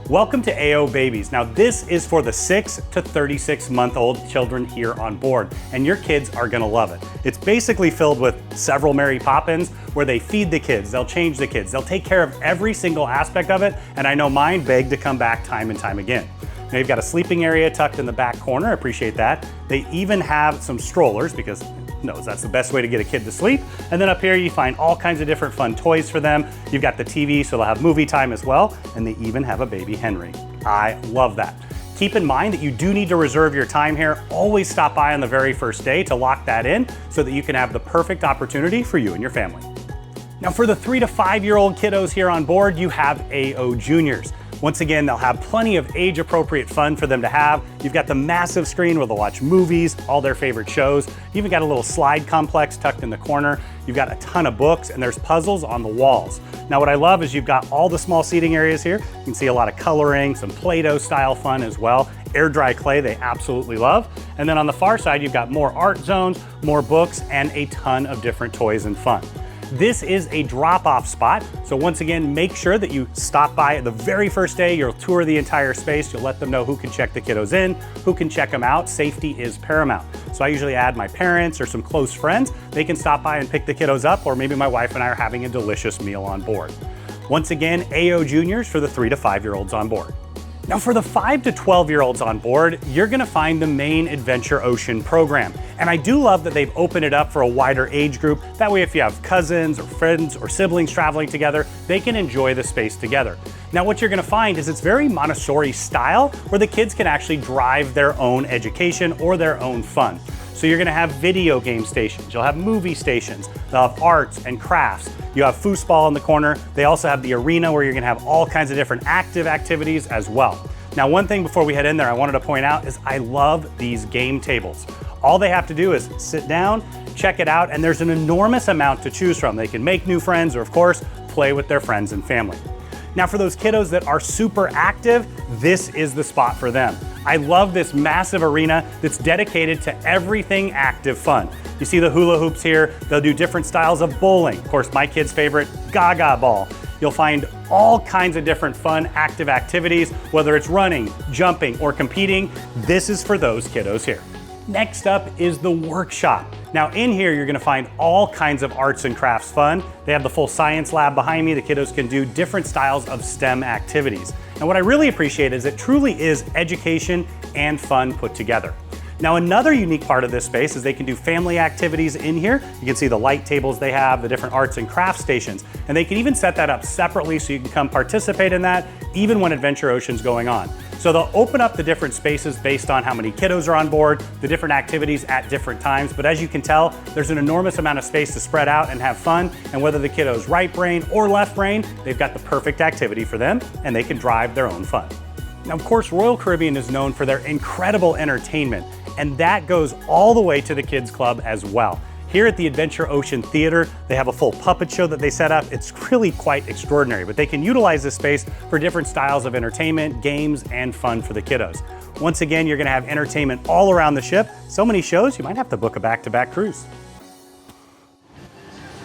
Welcome to AO Babies. Now, this is for the 6 to 36-month-old children here on board, and your kids are gonna love it. It's basically filled with several Mary Poppins where they feed the kids, they'll change the kids, they'll take care of every single aspect of it, and I know mine beg to come back time and time again. Now, you've got a sleeping area tucked in the back corner, I appreciate that. They even have some strollers because knows that's the best way to get a kid to sleep. And then up here you find all kinds of different fun toys for them. You've got the TV, so they'll have movie time as well, and they even have a baby Henry. I love that. Keep in mind that you do need to reserve your time here. Always stop by on the very first day to lock that in so that you can have the perfect opportunity for you and your family. Now, for the 3 to 5-year-old kiddos here on board, you have AO Juniors. Once again, they'll have plenty of age-appropriate fun for them to have. You've got the massive screen where they'll watch movies, all their favorite shows. You even got a little slide complex tucked in the corner. You've got a ton of books, and there's puzzles on the walls. Now, what I love is you've got all the small seating areas here. You can see a lot of coloring, some Play-Doh style fun as well. Air dry clay they absolutely love. And then on the far side, you've got more art zones, more books, and a ton of different toys and fun. This is a drop-off spot, so once again, make sure that you stop by the very first day. You'll tour the entire space. You'll let them know who can check the kiddos in, who can check them out. Safety is paramount. So I usually add my parents or some close friends. They can stop by and pick the kiddos up, or maybe my wife and I are having a delicious meal on board. Once again, AO Juniors for the 3 to 5-year-olds on board. Now, for the 5 to 12-year-olds on board, you're gonna find the main Adventure Ocean program. And I do love that they've opened it up for a wider age group. That way, if you have cousins or friends or siblings traveling together, they can enjoy the space together. Now, what you're gonna find is it's very Montessori style, where the kids can actually drive their own education or their own fun. So you're gonna have video game stations, you'll have movie stations, they'll have arts and crafts. You have foosball in the corner. They also have the arena where you're gonna have all kinds of different active activities as well. Now, one thing before we head in there I wanted to point out is I love these game tables. All they have to do is sit down, check it out, and there's an enormous amount to choose from. They can make new friends or, of course, play with their friends and family. Now, for those kiddos that are super active, this is the spot for them. I love this massive arena that's dedicated to everything active fun. You see the hula hoops here. They'll do different styles of bowling. Of course, my kid's favorite, Gaga ball. You'll find all kinds of different fun active activities, whether it's running, jumping, or competing. This is for those kiddos here. Next up is the workshop. Now, in here, you're gonna find all kinds of arts and crafts fun. They have the full science lab behind me. The kiddos can do different styles of STEM activities. And what I really appreciate is it truly is education and fun put together. Now, another unique part of this space is they can do family activities in here. You can see the light tables they have, the different arts and craft stations, and they can even set that up separately so you can come participate in that even when Adventure Ocean's going on. So they'll open up the different spaces based on how many kiddos are on board, the different activities at different times. But as you can tell, there's an enormous amount of space to spread out and have fun. And whether the kiddo's right brain or left brain, they've got the perfect activity for them and they can drive their own fun. Now, of course, Royal Caribbean is known for their incredible entertainment, and that goes all the way to the Kids Club as well. Here at the Adventure Ocean Theater, they have a full puppet show that they set up. It's really quite extraordinary, but they can utilize this space for different styles of entertainment, games, and fun for the kiddos. Once again, you're gonna have entertainment all around the ship. So many shows, you might have to book a back-to-back cruise.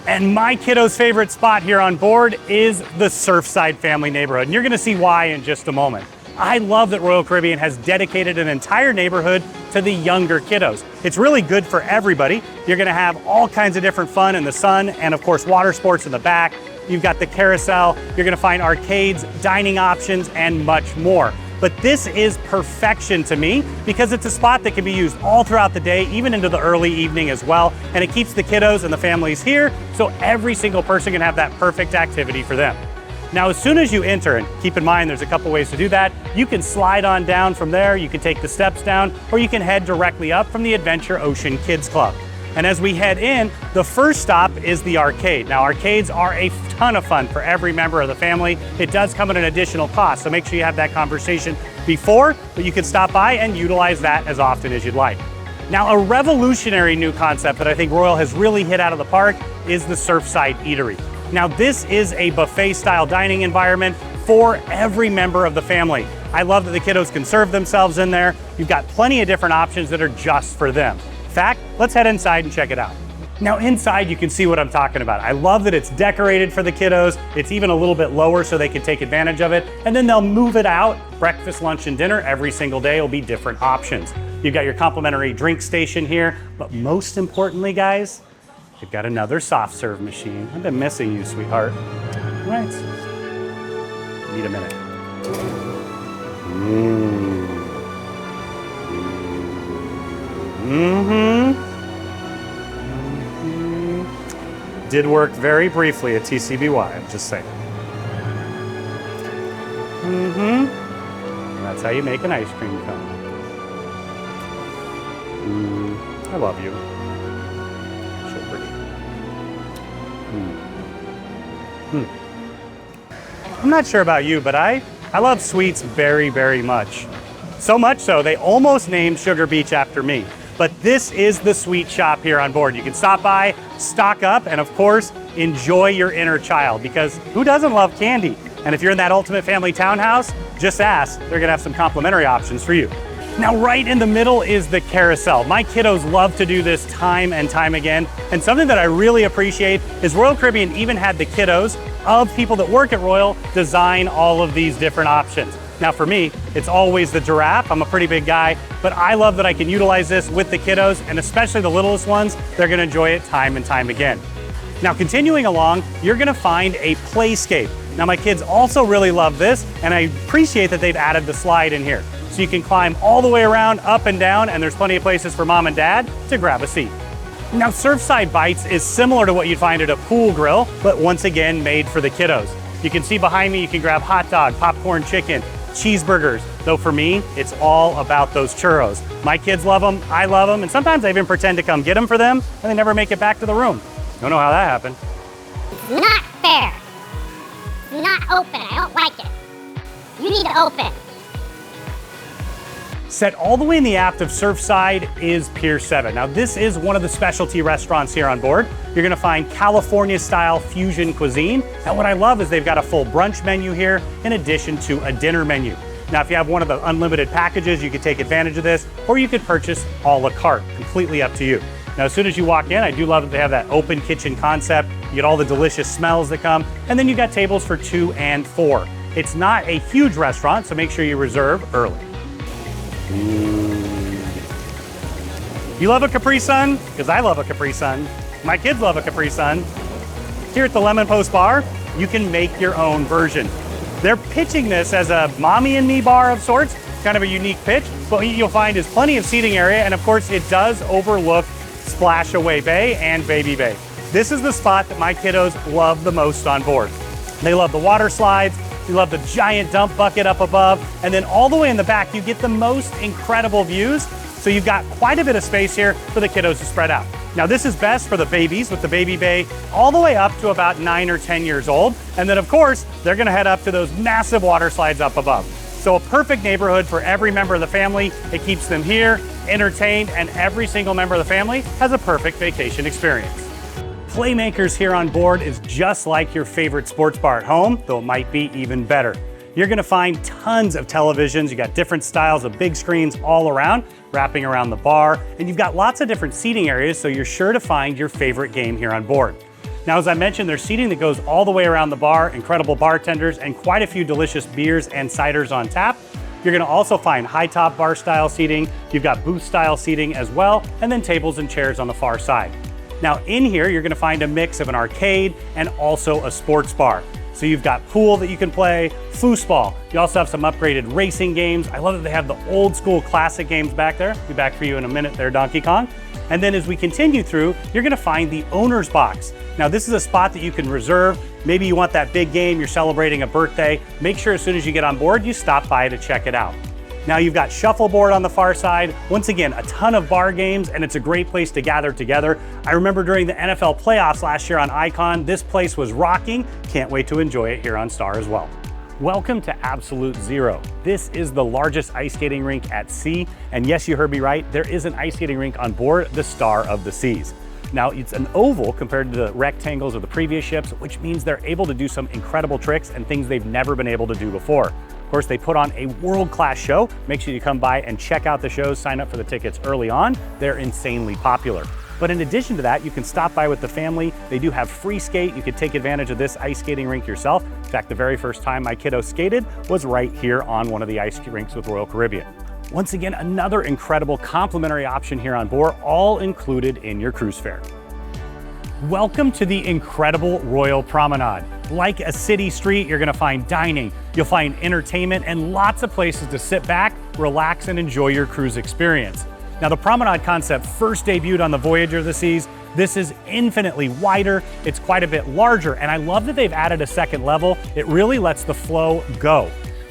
And my kiddo's favorite spot here on board is the Surfside family neighborhood, and you're gonna see why in just a moment. I love that Royal Caribbean has dedicated an entire neighborhood to the younger kiddos. It's really good for everybody. You're gonna have all kinds of different fun in the sun and of course water sports in the back. You've got the carousel, you're gonna find arcades, dining options, and much more. But this is perfection to me because it's a spot that can be used all throughout the day, even into the early evening as well. And it keeps the kiddos and the families here, so every single person can have that perfect activity for them. Now, as soon as you enter, and keep in mind there's a couple ways to do that, you can slide on down from there, you can take the steps down, or you can head directly up from the Adventure Ocean Kids Club. And as we head in, the first stop is the arcade. Now, arcades are a ton of fun for every member of the family. It does come at an additional cost, so make sure you have that conversation before, but you can stop by and utilize that as often as you'd like. Now, a revolutionary new concept that I think Royal has really hit out of the park is the Surfside Eatery. Now, this is a buffet-style dining environment for every member of the family. I love that the kiddos can serve themselves in there. You've got plenty of different options that are just for them. In fact, let's head inside and check it out. Now inside you can see what I'm talking about. I love that it's decorated for the kiddos. It's even a little bit lower so they can take advantage of it. And then they'll move it out. Breakfast, lunch, and dinner every single day will be different options. You've got your complimentary drink station here, but most importantly, guys, you've got another soft serve machine. I've been missing you, sweetheart. All right. Need a minute. Did work very briefly at TCBY, I'm just saying. And that's how you make an ice cream cone. I love you. So pretty. I'm not sure about you, but I love sweets very, very much. So much so, they almost named Sugar Beach after me. But this is the sweet shop here on board. You can stop by, stock up, and of course, enjoy your inner child, because who doesn't love candy? And if you're in that ultimate family townhouse, just ask. They're gonna have some complimentary options for you. Now, right in the middle is the carousel. My kiddos love to do this time and time again. And something that I really appreciate is Royal Caribbean even had the kiddos of people that work at Royal design all of these different options. Now for me, it's always the giraffe. I'm a pretty big guy, but I love that I can utilize this with the kiddos, and especially the littlest ones, they're gonna enjoy it time and time again. Now continuing along, you're gonna find a playscape. Now my kids also really love this, and I appreciate that they've added the slide in here. So you can climb all the way around, up and down, and there's plenty of places for mom and dad to grab a seat. Now Surfside Bites is similar to what you'd find at a pool grill, but once again made for the kiddos. You can see behind me, you can grab hot dog, popcorn chicken, cheeseburgers, though for me, it's all about those churros. My kids love them, I love them, and sometimes I even pretend to come get them for them, and they never make it back to the room. Don't know how that happened. It's not fair. It's not open, I don't like it. You need to open. Set all the way in the aft of Surfside is Pier 7. Now this is one of the specialty restaurants here on board. You're gonna find California-style fusion cuisine. And what I love is they've got a full brunch menu here in addition to a dinner menu. Now if you have one of the unlimited packages, you could take advantage of this, or you could purchase a la carte, completely up to you. Now as soon as you walk in, I do love that they have that open kitchen concept. You get all the delicious smells that come, and then you got tables for 2 and 4. It's not a huge restaurant, so make sure you reserve early. You love a Capri Sun? Because I love a Capri Sun. My kids love a Capri Sun. Here at the Lemon Post Bar, you can make your own version. They're pitching this as a mommy and me bar of sorts, kind of a unique pitch. But what you'll find is plenty of seating area, and of course it does overlook Splash Away Bay and Baby Bay. This is the spot that my kiddos love the most on board. They love the water slides, they love the giant dump bucket up above, and then all the way in the back, you get the most incredible views. So you've got quite a bit of space here for the kiddos to spread out. Now this is best for the babies with the baby bay all the way up to about 9 or 10 years old. And then of course, they're gonna head up to those massive water slides up above. So a perfect neighborhood for every member of the family. It keeps them here, entertained, and every single member of the family has a perfect vacation experience. Playmakers here on board is just like your favorite sports bar at home, though it might be even better. You're gonna find tons of televisions. You got different styles of big screens all around, wrapping around the bar, and you've got lots of different seating areas, so you're sure to find your favorite game here on board. Now, as I mentioned, there's seating that goes all the way around the bar, incredible bartenders, and quite a few delicious beers and ciders on tap. You're gonna also find high top bar style seating. You've got booth style seating as well, and then tables and chairs on the far side. Now in here, you're gonna find a mix of an arcade and also a sports bar. So you've got pool that you can play, foosball. You also have some upgraded racing games. I love that they have the old school classic games back there. Be back for you in a minute there, Donkey Kong. And then as we continue through, you're gonna find the owner's box. Now this is a spot that you can reserve. Maybe you want that big game, you're celebrating a birthday. Make sure as soon as you get on board, you stop by to check it out. Now you've got shuffleboard on the far side. Once again, a ton of bar games, and it's a great place to gather together. I remember during the NFL playoffs last year on Icon, this place was rocking. Can't wait to enjoy it here on Star as well. Welcome to Absolute Zero. This is the largest ice skating rink at sea. And yes, you heard me right, there is an ice skating rink on board the Star of the Seas. Now it's an oval compared to the rectangles of the previous ships, which means they're able to do some incredible tricks and things they've never been able to do before. Of course, they put on a world-class show. Make sure you come by and check out the shows, sign up for the tickets early on. They're insanely popular. But in addition to that, you can stop by with the family. They do have free skate. You can take advantage of this ice skating rink yourself. In fact, the very first time my kiddo skated was right here on one of the ice rinks with Royal Caribbean. Once again, another incredible complimentary option here on board, all included in your cruise fare. Welcome to the incredible Royal Promenade. Like a city street, you're gonna find dining, you'll find entertainment, and lots of places to sit back, relax, and enjoy your cruise experience. Now, the Promenade concept first debuted on the Voyager of the Seas. This is infinitely wider, it's quite a bit larger, and I love that they've added a second level. It really lets the flow go.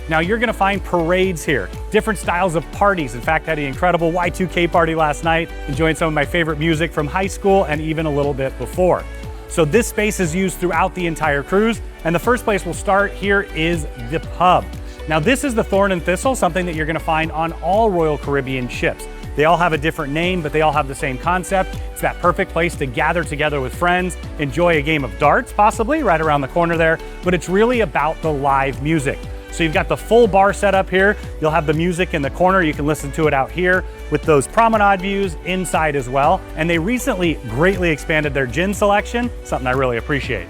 Now, you're gonna find parades here, different styles of parties. In fact, I had an incredible Y2K party last night, enjoying some of my favorite music from high school and even a little bit before. So this space is used throughout the entire cruise, and the first place we'll start here is the pub. Now, this is the Thorn and Thistle, something that you're gonna find on all Royal Caribbean ships. They all have a different name, but they all have the same concept. It's that perfect place to gather together with friends, enjoy a game of darts, possibly, right around the corner there, but it's really about the live music. So you've got the full bar set up here. You'll have the music in the corner. You can listen to it out here with those promenade views inside as well. And they recently greatly expanded their gin selection, something I really appreciate.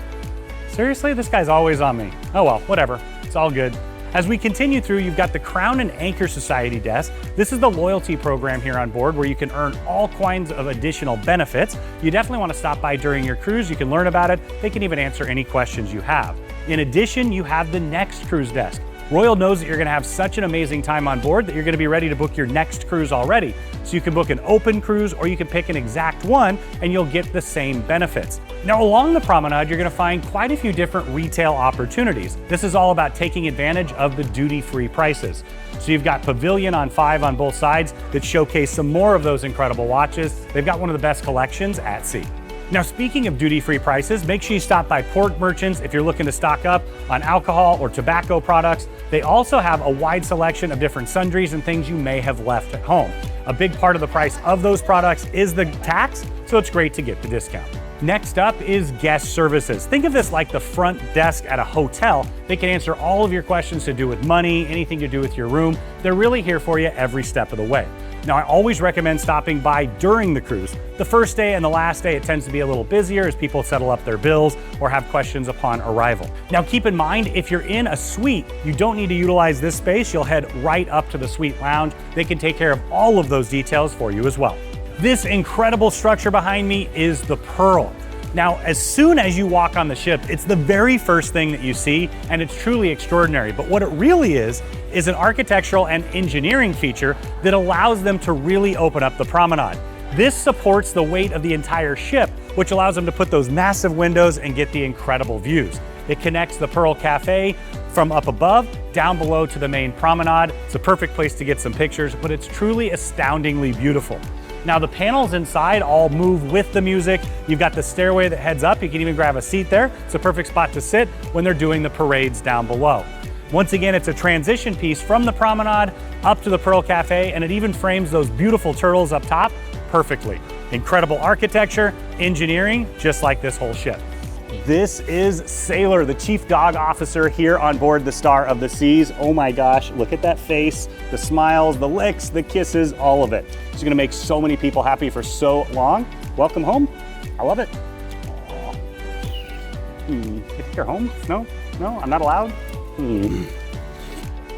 Seriously, this guy's always on me. Oh well, whatever, it's all good. As we continue through, you've got the Crown and Anchor Society desk. This is the loyalty program here on board where you can earn all kinds of additional benefits. You definitely want to stop by during your cruise. You can learn about it. They can even answer any questions you have. In addition, you have the Next Cruise desk. Royal knows that you're gonna have such an amazing time on board that you're gonna be ready to book your next cruise already. So you can book an open cruise or you can pick an exact one and you'll get the same benefits. Now, along the promenade, you're gonna find quite a few different retail opportunities. This is all about taking advantage of the duty-free prices. So you've got Pavilion on 5 on both sides that showcase some more of those incredible watches. They've got one of the best collections at sea. Now, speaking of duty-free prices, make sure you stop by Port Merchants if you're looking to stock up on alcohol or tobacco products. They also have a wide selection of different sundries and things you may have left at home. A big part of the price of those products is the tax, so it's great to get the discount. Next up is guest services. Think of this like the front desk at a hotel. They can answer all of your questions to do with money, anything to do with your room. They're really here for you every step of the way. Now, I always recommend stopping by during the cruise. The first day and the last day, it tends to be a little busier as people settle up their bills or have questions upon arrival. Now, keep in mind, if you're in a suite, you don't need to utilize this space. You'll head right up to the suite lounge. They can take care of all of those details for you as well. This incredible structure behind me is the Pearl. Now, as soon as you walk on the ship, it's the very first thing that you see, and it's truly extraordinary. But what it really is an architectural and engineering feature that allows them to really open up the promenade. This supports the weight of the entire ship, which allows them to put those massive windows and get the incredible views. It connects the Pearl Cafe from up above down below to the main promenade. It's a perfect place to get some pictures, but it's truly astoundingly beautiful. Now, the panels inside all move with the music. You've got the stairway that heads up. You can even grab a seat there. It's a perfect spot to sit when they're doing the parades down below. Once again, it's a transition piece from the promenade up to the Pearl Cafe, and it even frames those beautiful turtles up top perfectly. Incredible architecture, engineering, just like this whole ship. This is Sailor, the chief dog officer here on board the Star of the Seas. Oh my gosh, look at that face, the smiles, the licks, the kisses, all of it. She's gonna make so many people happy for so long. Welcome home. I love it. Can I take her home? No, I'm not allowed.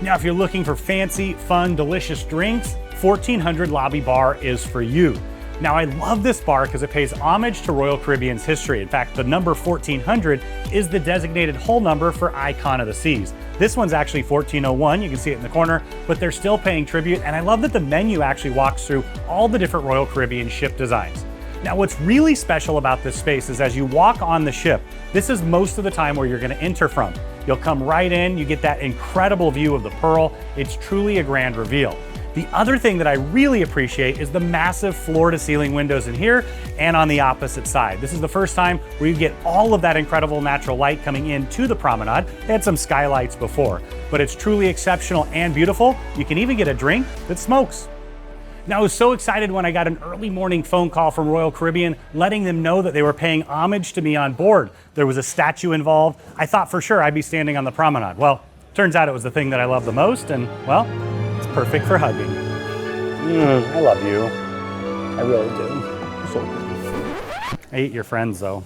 Now, if you're looking for fancy, fun, delicious drinks, 1400 Lobby Bar is for you. Now, I love this bar because it pays homage to Royal Caribbean's history. In fact, the number 1400 is the designated hull number for Icon of the Seas. This one's actually 1401, you can see it in the corner, but they're still paying tribute, and I love that the menu actually walks through all the different Royal Caribbean ship designs. Now, what's really special about this space is as you walk on the ship, this is most of the time where you're gonna enter from. You'll come right in, you get that incredible view of the Pearl. It's truly a grand reveal. The other thing that I really appreciate is the massive floor-to-ceiling windows in here and on the opposite side. This is the first time where you get all of that incredible natural light coming into the promenade. They had some skylights before, but it's truly exceptional and beautiful. You can even get a drink that smokes. Now, I was so excited when I got an early morning phone call from Royal Caribbean letting them know that they were paying homage to me on board. There was a statue involved. I thought for sure I'd be standing on the promenade. Well, turns out it was the thing that I love the most, and well, it's perfect for hugging. I love you. I really do. You're so good. I hate your friends, though.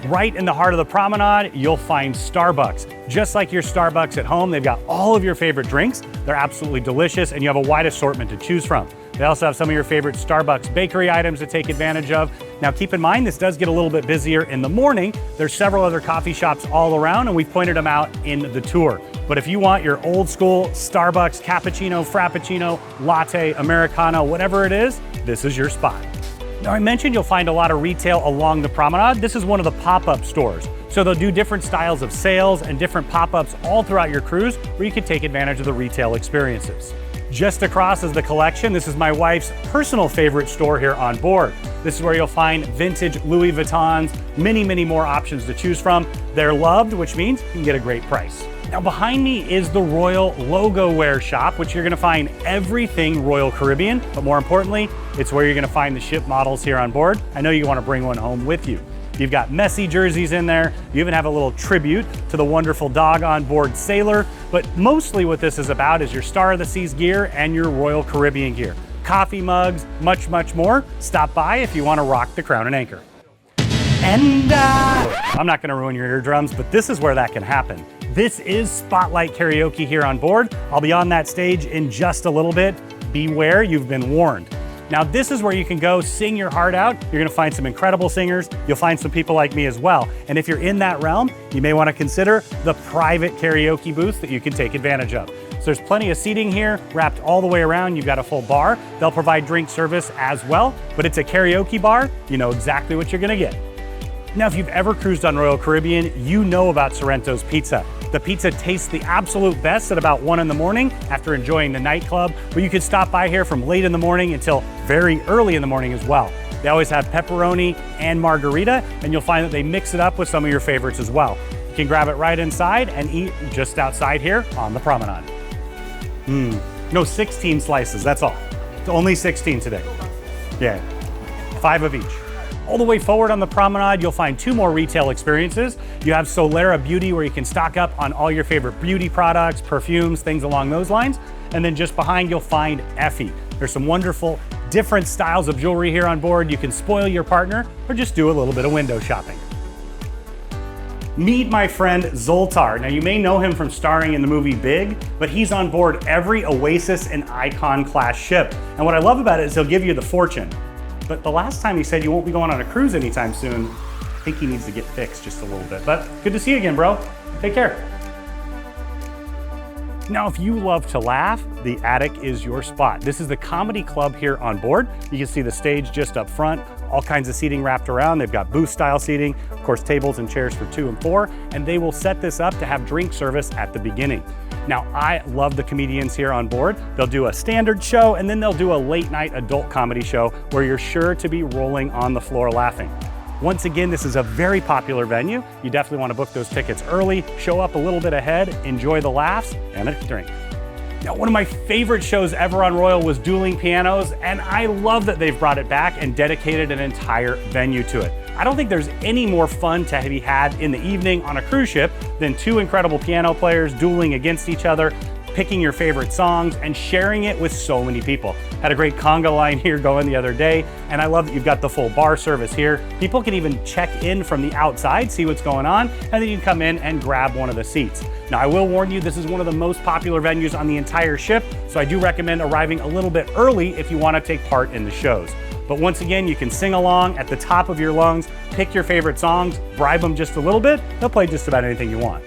Right in the heart of the promenade, you'll find Starbucks. Just like your Starbucks at home, they've got all of your favorite drinks. They're absolutely delicious, and you have a wide assortment to choose from. They also have some of your favorite Starbucks bakery items to take advantage of. Now, keep in mind, this does get a little bit busier in the morning. There's several other coffee shops all around, and we've pointed them out in the tour. But if you want your old school Starbucks cappuccino, frappuccino, latte, Americano, whatever it is, this is your spot. Now, I mentioned you'll find a lot of retail along the promenade. This is one of the pop-up stores. So they'll do different styles of sales and different pop-ups all throughout your cruise where you can take advantage of the retail experiences. Just across is the collection. This is my wife's personal favorite store here on board. This is where you'll find vintage Louis Vuittons, many more options to choose from. They're loved, which means you can get a great price. Now, behind me is the Royal Logo Wear shop, which you're gonna find everything Royal Caribbean, but more importantly, it's where you're gonna find the ship models here on board. I know you wanna bring one home with you. You've got messy jerseys in there. You even have a little tribute to the wonderful dog on board Sailor, but mostly what this is about is your Star of the Seas gear and your Royal Caribbean gear. Coffee mugs, much more. Stop by if you wanna rock the Crown and Anchor. And I'm not gonna ruin your eardrums, but this is where that can happen. This is Spotlight Karaoke here on board. I'll be on that stage in just a little bit. Beware, you've been warned. Now, this is where you can go sing your heart out. You're gonna find some incredible singers. You'll find some people like me as well. And if you're in that realm, you may wanna consider the private karaoke booth that you can take advantage of. So there's plenty of seating here, wrapped all the way around. You've got a full bar. They'll provide drink service as well, but it's a karaoke bar. You know exactly what you're gonna get. Now, if you've ever cruised on Royal Caribbean, you know about Sorrento's Pizza. The pizza tastes the absolute best at about 1 in the morning after enjoying the nightclub, but you could stop by here from late in the morning until very early in the morning as well. They always have pepperoni and margarita, and you'll find that they mix it up with some of your favorites as well. You can grab it right inside and eat just outside here on the promenade. No, 16 slices, that's all. It's only 16 today. Yeah, 5 of each. All the way forward on the promenade, you'll find 2 more retail experiences. You have Solera Beauty, where you can stock up on all your favorite beauty products, perfumes, things along those lines. And then just behind, you'll find Effie. There's some wonderful different styles of jewelry here on board. You can spoil your partner or just do a little bit of window shopping. Meet my friend Zoltar. Now, you may know him from starring in the movie Big, but he's on board every Oasis and Icon class ship. And what I love about it is he'll give you the fortune. But the last time he said you won't be going on a cruise anytime soon, I think he needs to get fixed just a little bit. But good to see you again, bro. Take care. Now, if you love to laugh, the attic is your spot. This is the comedy club here on board. You can see the stage just up front, all kinds of seating wrapped around. They've got booth style seating, of course, tables and chairs for 2 and 4, and they will set this up to have drink service at the beginning. Now, I love the comedians here on board. They'll do a standard show, and then they'll do a late night adult comedy show where you're sure to be rolling on the floor laughing. Once again, this is a very popular venue. You definitely want to book those tickets early, show up a little bit ahead, enjoy the laughs, and a drink. Now, one of my favorite shows ever on Royal was Dueling Pianos, and I love that they've brought it back and dedicated an entire venue to it. I don't think there's any more fun to be had in the evening on a cruise ship than 2 incredible piano players dueling against each other, picking your favorite songs, and sharing it with so many people. Had a great conga line here going the other day, and I love that you've got the full bar service here. People can even check in from the outside, see what's going on, and then you can come in and grab one of the seats. Now, I will warn you, this is one of the most popular venues on the entire ship, so I do recommend arriving a little bit early if you want to take part in the shows. But once again, you can sing along at the top of your lungs, pick your favorite songs, bribe them just a little bit, they'll play just about anything you want.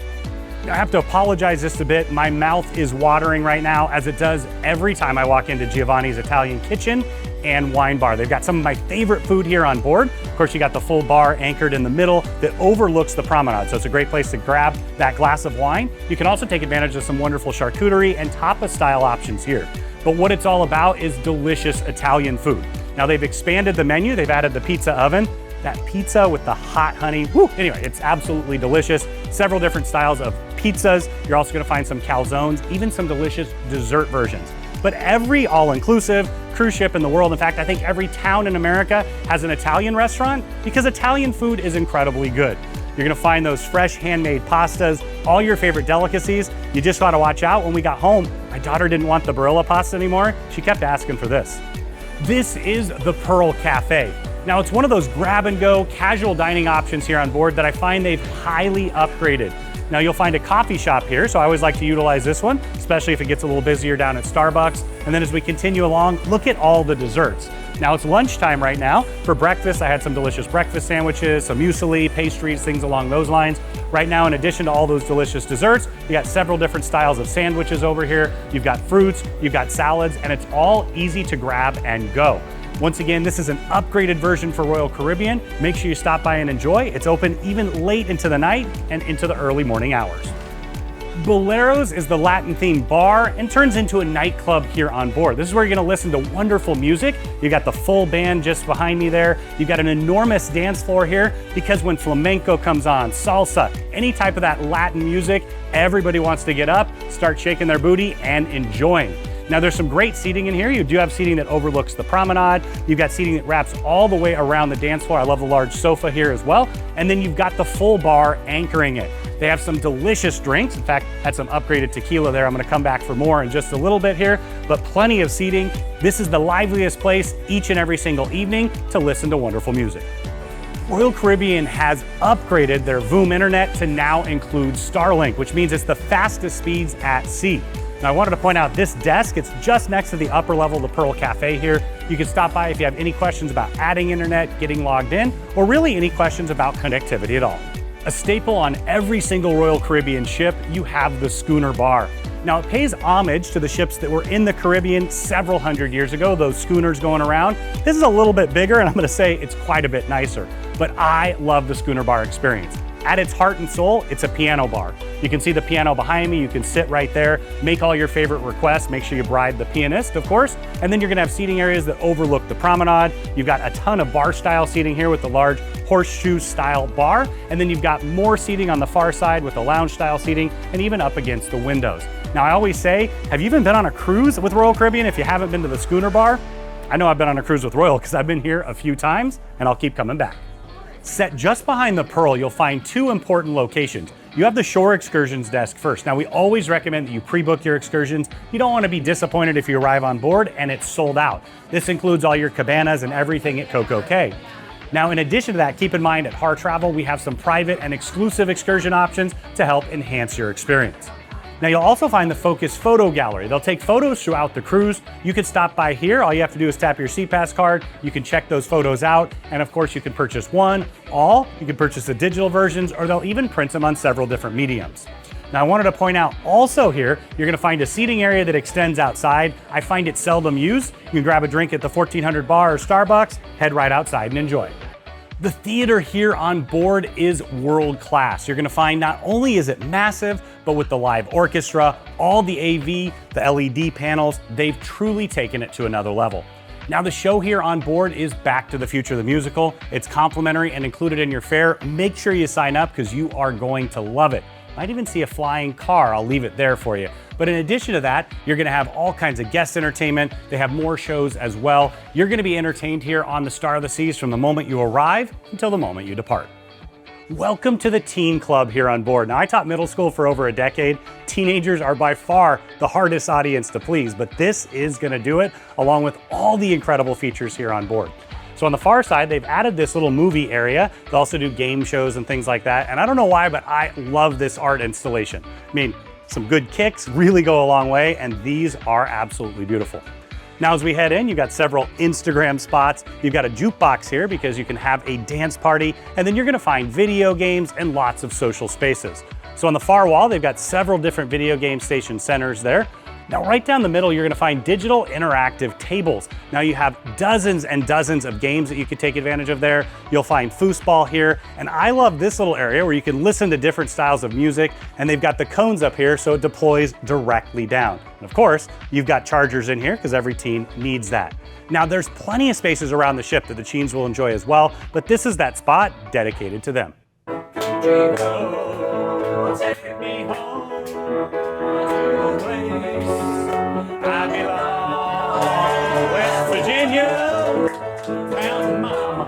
I have to apologize just a bit. My mouth is watering right now, as it does every time I walk into Giovanni's Italian Kitchen and Wine Bar. They've got some of my favorite food here on board. Of course, you got the full bar anchored in the middle that overlooks the promenade, so it's a great place to grab that glass of wine. You can also take advantage of some wonderful charcuterie and tapas style options here. But what it's all about is delicious Italian food. Now, they've expanded the menu. They've added the pizza oven. That pizza with the hot honey, woo! Anyway, it's absolutely delicious. Several different styles of pizzas. You're also gonna find some calzones, even some delicious dessert versions. But every all-inclusive cruise ship in the world, in fact, I think every town in America has an Italian restaurant, because Italian food is incredibly good. You're gonna find those fresh handmade pastas, all your favorite delicacies. You just gotta watch out. When we got home, my daughter didn't want the Barilla pasta anymore. She kept asking for this. This is the Pearl Cafe. Now, it's one of those grab and go casual dining options here on board that I find they've highly upgraded. Now, you'll find a coffee shop here, so I always like to utilize this one, especially if it gets a little busier down at Starbucks. And then as we continue along, look at all the desserts. Now, it's lunchtime right now. For breakfast, I had some delicious breakfast sandwiches, some muesli, pastries, things along those lines. Right now, in addition to all those delicious desserts, you got several different styles of sandwiches over here. You've got fruits, you've got salads, and it's all easy to grab and go. Once again, this is an upgraded version for Royal Caribbean. Make sure you stop by and enjoy. It's open even late into the night and into the early morning hours. Boleros is the Latin-themed bar and turns into a nightclub here on board. This is where you're gonna listen to wonderful music. You got the full band just behind me there. You've got an enormous dance floor here, because when flamenco comes on, salsa, any type of that Latin music, everybody wants to get up, start shaking their booty and enjoying. Now, there's some great seating in here. You do have seating that overlooks the promenade. You've got seating that wraps all the way around the dance floor. I love the large sofa here as well. And then you've got the full bar anchoring it. They have some delicious drinks. In fact, had some upgraded tequila there. I'm gonna come back for more in just a little bit here, but plenty of seating. This is the liveliest place each and every single evening to listen to wonderful music. Royal Caribbean has upgraded their Voom internet to now include Starlink, which means it's the fastest speeds at sea. Now, I wanted to point out this desk. It's just next to the upper level of the Pearl Cafe here. You can stop by if you have any questions about adding internet, getting logged in, or really any questions about connectivity at all. A staple on every single Royal Caribbean ship, you have the schooner bar. Now, it pays homage to the ships that were in the Caribbean several hundred years ago, those schooners going around. This is a little bit bigger, and I'm gonna say it's quite a bit nicer, but I love the schooner bar experience. At its heart and soul, it's a piano bar. You can see the piano behind me. You can sit right there, make all your favorite requests. Make sure you bribe the pianist, of course. And then you're gonna have seating areas that overlook the promenade. You've got a ton of bar style seating here with the large horseshoe style bar. And then you've got more seating on the far side with the lounge style seating and even up against the windows. Now, I always say, have you even been on a cruise with Royal Caribbean if you haven't been to the schooner bar? I know I've been on a cruise with Royal because I've been here a few times and I'll keep coming back. Set just behind the Pearl, you'll find two important locations. You have the shore excursions desk first. Now, we always recommend that you pre-book your excursions. You don't want to be disappointed if you arrive on board and it's sold out. This includes all your cabanas and everything at Coco Cay. Now, in addition to that, keep in mind at Harr Travel, we have some private and exclusive excursion options to help enhance your experience. Now, you'll also find the Focus Photo Gallery. They'll take photos throughout the cruise. You can stop by here. All you have to do is tap your SeaPass card. You can check those photos out. And of course, you can purchase one, all. You can purchase the digital versions, or they'll even print them on several different mediums. Now, I wanted to point out also here, you're gonna find a seating area that extends outside. I find it seldom used. You can grab a drink at the 1400 bar or Starbucks, head right outside and enjoy. The theater here on board is world class. You're gonna find not only is it massive, but with the live orchestra, all the AV, the LED panels, they've truly taken it to another level. Now, the show here on board is Back to the Future, the musical. It's complimentary and included in your fare. Make sure you sign up because you are going to love it. Might even see a flying car. I'll leave it there for you. But in addition to that, you're gonna have all kinds of guest entertainment. They have more shows as well. You're gonna be entertained here on the Star of the Seas from the moment you arrive until the moment you depart. Welcome to the Teen Club here on board. Now, I taught middle school for over a decade. Teenagers are by far the hardest audience to please, but this is gonna do it, along with all the incredible features here on board. So on the far side, they've added this little movie area. They also do game shows and things like that. And I don't know why, but I love this art installation. I mean, some good kicks really go a long way, and these are absolutely beautiful. Now, as we head in, you've got several Instagram spots. You've got a jukebox here because you can have a dance party, and then you're gonna find video games and lots of social spaces. So on the far wall, they've got several different video game station centers there. Now right down the middle, you're gonna find digital interactive tables. Now you have dozens and dozens of games that you could take advantage of there. You'll find foosball here, and I love this little area where you can listen to different styles of music, and they've got the cones up here so it deploys directly down. And of course, you've got chargers in here because every teen needs that. Now there's plenty of spaces around the ship that the teens will enjoy as well, but this is that spot dedicated to them. Take me home to a place I belong. West Virginia, Mountain Mama,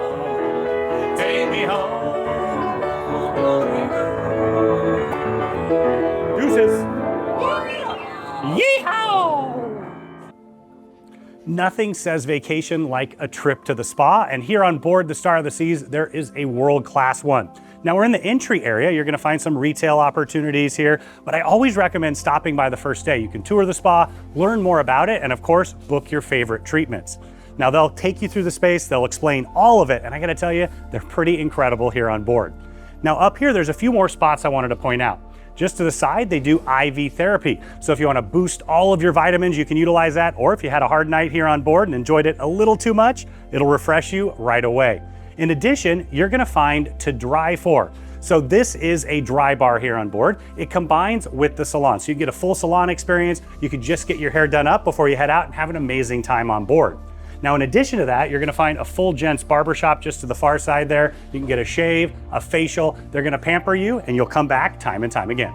take me home. Deuces. Yeehaw! Nothing says vacation like a trip to the spa, and here on board the Star of the Seas, there is a world-class one. Now we're in the entry area, you're gonna find some retail opportunities here, but I always recommend stopping by the first day. You can tour the spa, learn more about it, and of course, book your favorite treatments. Now they'll take you through the space, they'll explain all of it, and I gotta tell you, they're pretty incredible here on board. Now up here, there's a few more spots I wanted to point out. Just to the side, they do IV therapy. So if you wanna boost all of your vitamins, you can utilize that, or if you had a hard night here on board and enjoyed it a little too much, it'll refresh you right away. In addition, you're gonna find to dry for. So this is a dry bar here on board. It combines with the salon. So you get a full salon experience. You can just get your hair done up before you head out and have an amazing time on board. Now, in addition to that, you're gonna find a full gents barbershop just to the far side there. You can get a shave, a facial. They're gonna pamper you and you'll come back time and time again.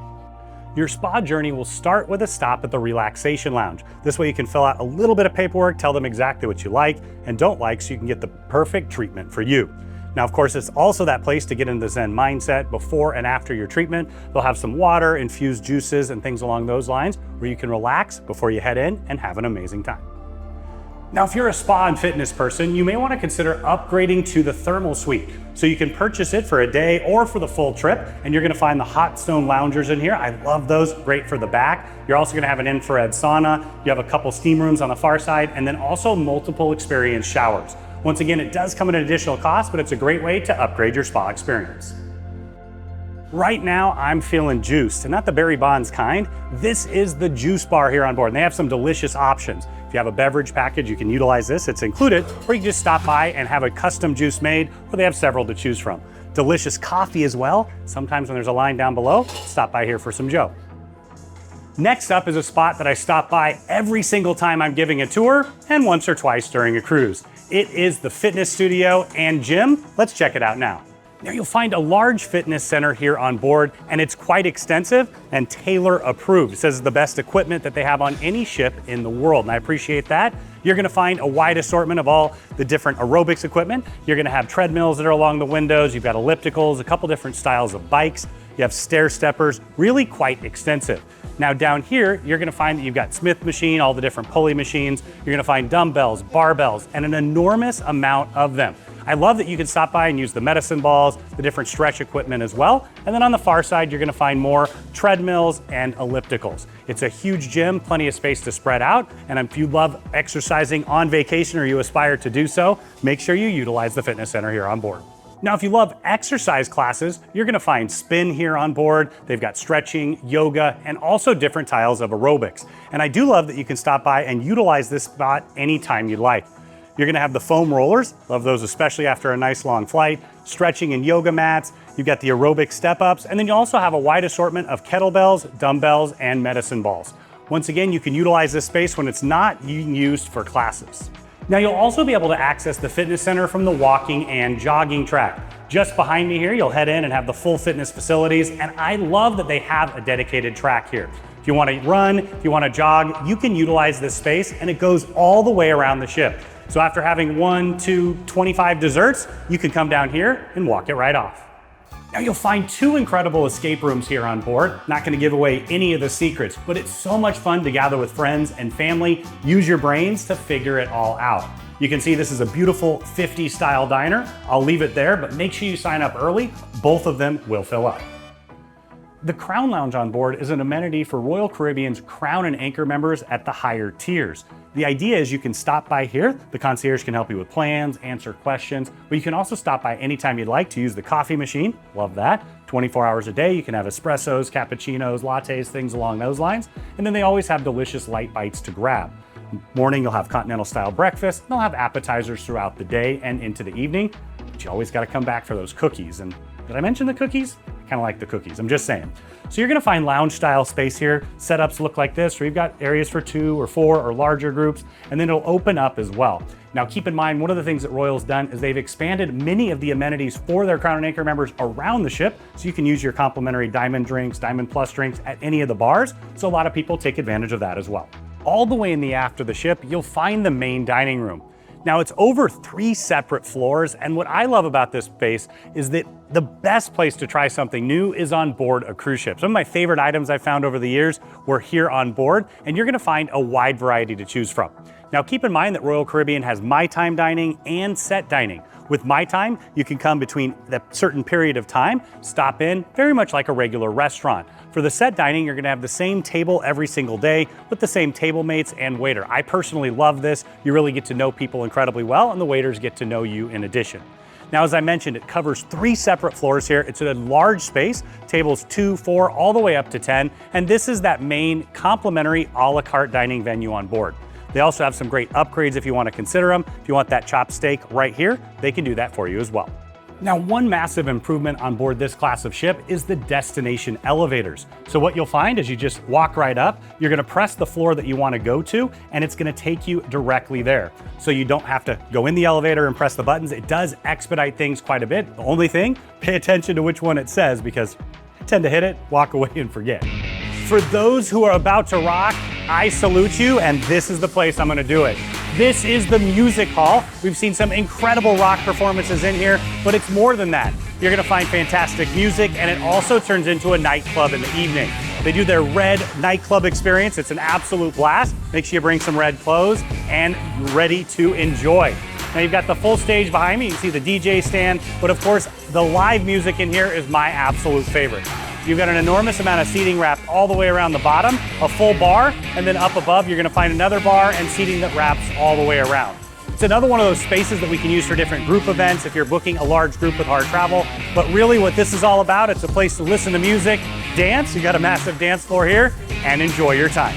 Your spa journey will start with a stop at the relaxation lounge. This way you can fill out a little bit of paperwork, tell them exactly what you like and don't like so you can get the perfect treatment for you. Now, of course, it's also that place to get into the Zen mindset before and after your treatment. They'll have some water, infused juices and things along those lines where you can relax before you head in and have an amazing time. Now, if you're a spa and fitness person, you may want to consider upgrading to the thermal suite. So you can purchase it for a day or for the full trip, and you're going to find the hot stone loungers in here. I love those, great for the back. You're also going to have an infrared sauna. You have a couple steam rooms on the far side, and then also multiple experience showers. Once again, it does come at an additional cost, but it's a great way to upgrade your spa experience. Right now, I'm feeling juiced, and not the Barry Bonds kind. This is the juice bar here on board, and they have some delicious options. If you have a beverage package, you can utilize this, it's included, or you can just stop by and have a custom juice made, or they have several to choose from. Delicious coffee as well. Sometimes when there's a line down below, stop by here for some Joe. Next up is a spot that I stop by every single time I'm giving a tour, and once or twice during a cruise. It is the fitness studio and gym. Let's check it out now. Now you'll find a large fitness center here on board, and it's quite extensive and tailor approved. It says it's the best equipment that they have on any ship in the world, and I appreciate that. You're gonna find a wide assortment of all the different aerobics equipment. You're gonna have treadmills that are along the windows. You've got ellipticals, a couple different styles of bikes. You have stair steppers, really quite extensive. Now down here, you're gonna find that you've got Smith machine, all the different pulley machines. You're gonna find dumbbells, barbells, and an enormous amount of them. I love that you can stop by and use the medicine balls, the different stretch equipment as well. And then on the far side, you're gonna find more treadmills and ellipticals. It's a huge gym, plenty of space to spread out. And if you love exercising on vacation or you aspire to do so, make sure you utilize the fitness center here on board. Now, if you love exercise classes, you're gonna find spin here on board. They've got stretching, yoga, and also different styles of aerobics. And I do love that you can stop by and utilize this spot anytime you'd like. You're gonna have the foam rollers, love those especially after a nice long flight, stretching and yoga mats, you've got the aerobic step-ups, and then you also have a wide assortment of kettlebells, dumbbells, and medicine balls. Once again, you can utilize this space when it's not being used for classes. Now you'll also be able to access the fitness center from the walking and jogging track. Just behind me here, you'll head in and have the full fitness facilities, and I love that they have a dedicated track here. If you wanna run, if you wanna jog, you can utilize this space, and it goes all the way around the ship. So after having 1, 2, 25 desserts, you can come down here and walk it right off. Now you'll find 2 incredible escape rooms here on board. Not gonna give away any of the secrets, but it's so much fun to gather with friends and family. Use your brains to figure it all out. You can see this is a beautiful 50s style diner. I'll leave it there, but make sure you sign up early. Both of them will fill up. The Crown Lounge on board is an amenity for Royal Caribbean's Crown and Anchor members at the higher tiers. The idea is you can stop by here, the concierge can help you with plans, answer questions, but you can also stop by anytime you'd like to use the coffee machine, love that. 24 hours a day, you can have espressos, cappuccinos, lattes, things along those lines. And then they always have delicious light bites to grab. Morning, you'll have continental style breakfast, and they'll have appetizers throughout the day and into the evening, but you always gotta come back for those cookies. And did I mention the cookies? I kinda like the cookies, I'm just saying. So you're gonna find lounge style space here. Setups look like this, where you've got areas for 2 or 4 or larger groups, and then it'll open up as well. Now keep in mind, one of the things that Royal's done is they've expanded many of the amenities for their Crown and Anchor members around the ship, so you can use your complimentary Diamond drinks, Diamond Plus drinks at any of the bars, so a lot of people take advantage of that as well. All the way in the aft of the ship, you'll find the main dining room. Now it's over 3 separate floors, and what I love about this space is that the best place to try something new is on board a cruise ship. Some of my favorite items I've found over the years were here on board, and you're gonna find a wide variety to choose from. Now keep in mind that Royal Caribbean has My Time dining and set dining. With My Time, you can come between a certain period of time, stop in, very much like a regular restaurant. For the set dining, you're gonna have the same table every single day with the same table mates and waiter. I personally love this. You really get to know people incredibly well, and the waiters get to know you in addition. Now, as I mentioned, it covers 3 separate floors here. It's a large space, tables 2, 4, all the way up to 10, and this is that main complimentary a la carte dining venue on board. They also have some great upgrades if you want to consider them. If you want that chopped steak right here, they can do that for you as well. Now, one massive improvement on board this class of ship is the destination elevators. So what you'll find is you just walk right up, you're gonna press the floor that you wanna go to, and it's gonna take you directly there. So you don't have to go in the elevator and press the buttons. It does expedite things quite a bit. The only thing, pay attention to which one it says, because I tend to hit it, walk away and forget. For those who are about to rock, I salute you, and this is the place I'm gonna do it. This is the music hall. We've seen some incredible rock performances in here, but it's more than that. You're gonna find fantastic music, and it also turns into a nightclub in the evening. They do their red nightclub experience. It's an absolute blast. Make sure you bring some red clothes and ready to enjoy. Now you've got the full stage behind me. You can see the DJ stand, but of course, the live music in here is my absolute favorite. You've got an enormous amount of seating wrapped all the way around the bottom, a full bar, and then up above, you're gonna find another bar and seating that wraps all the way around. It's another one of those spaces that we can use for different group events if you're booking a large group with Harr Travel. But really what this is all about, it's a place to listen to music, dance, you got a massive dance floor here, and enjoy your time.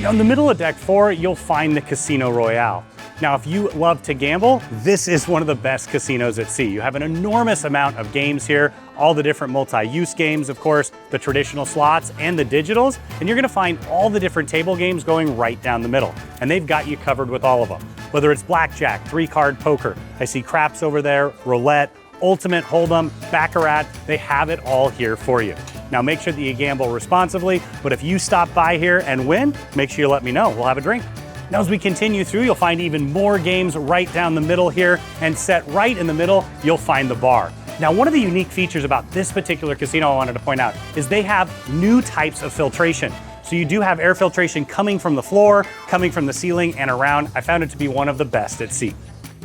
Now in the middle of Deck 4, you'll find the Casino Royale. Now, if you love to gamble, this is one of the best casinos at sea. You have an enormous amount of games here, all the different multi-use games, of course, the traditional slots and the digitals, and you're gonna find all the different table games going right down the middle, and they've got you covered with all of them. Whether it's blackjack, 3-card poker, I see craps over there, roulette, ultimate hold'em, baccarat, they have it all here for you. Now make sure that you gamble responsibly, but if you stop by here and win, make sure you let me know, we'll have a drink. Now as we continue through, you'll find even more games right down the middle here, and set right in the middle, you'll find the bar. Now one of the unique features about this particular casino I wanted to point out is they have new types of filtration. So you do have air filtration coming from the floor, coming from the ceiling and around. I found it to be one of the best at sea.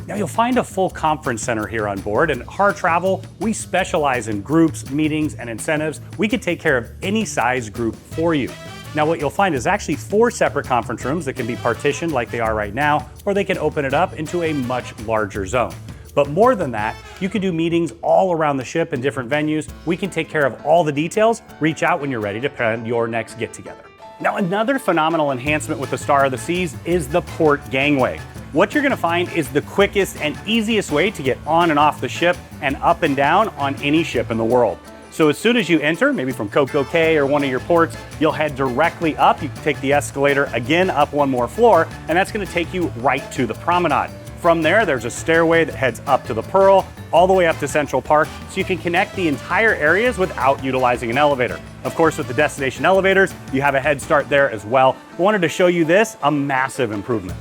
Now you'll find a full conference center here on board, and Harr Travel, we specialize in groups, meetings, and incentives. We could take care of any size group for you. Now what you'll find is actually 4 separate conference rooms that can be partitioned like they are right now, or they can open it up into a much larger zone. But more than that, you can do meetings all around the ship in different venues. We can take care of all the details. Reach out when you're ready to plan your next get-together. Now another phenomenal enhancement with the Star of the Seas is the port gangway. What you're gonna find is the quickest and easiest way to get on and off the ship and up and down on any ship in the world. So as soon as you enter, maybe from Coco Cay or one of your ports, you'll head directly up. You can take the escalator again up one more floor, and that's gonna take you right to the Promenade. From there, there's a stairway that heads up to the Pearl, all the way up to Central Park, so you can connect the entire areas without utilizing an elevator. Of course, with the destination elevators, you have a head start there as well. I wanted to show you this, a massive improvement.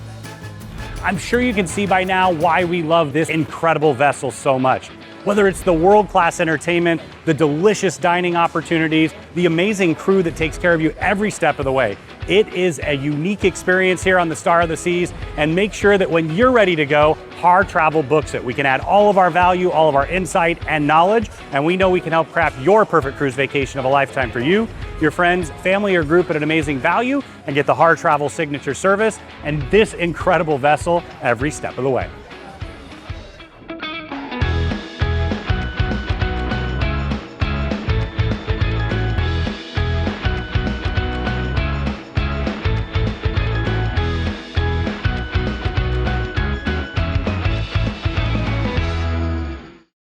I'm sure you can see by now why we love this incredible vessel so much. Whether it's the world-class entertainment, the delicious dining opportunities, the amazing crew that takes care of you every step of the way. It is a unique experience here on the Star of the Seas, and make sure that when you're ready to go, Harr Travel books it. We can add all of our value, all of our insight and knowledge, and we know we can help craft your perfect cruise vacation of a lifetime for you, your friends, family, or group at an amazing value, and get the Harr Travel signature service and this incredible vessel every step of the way.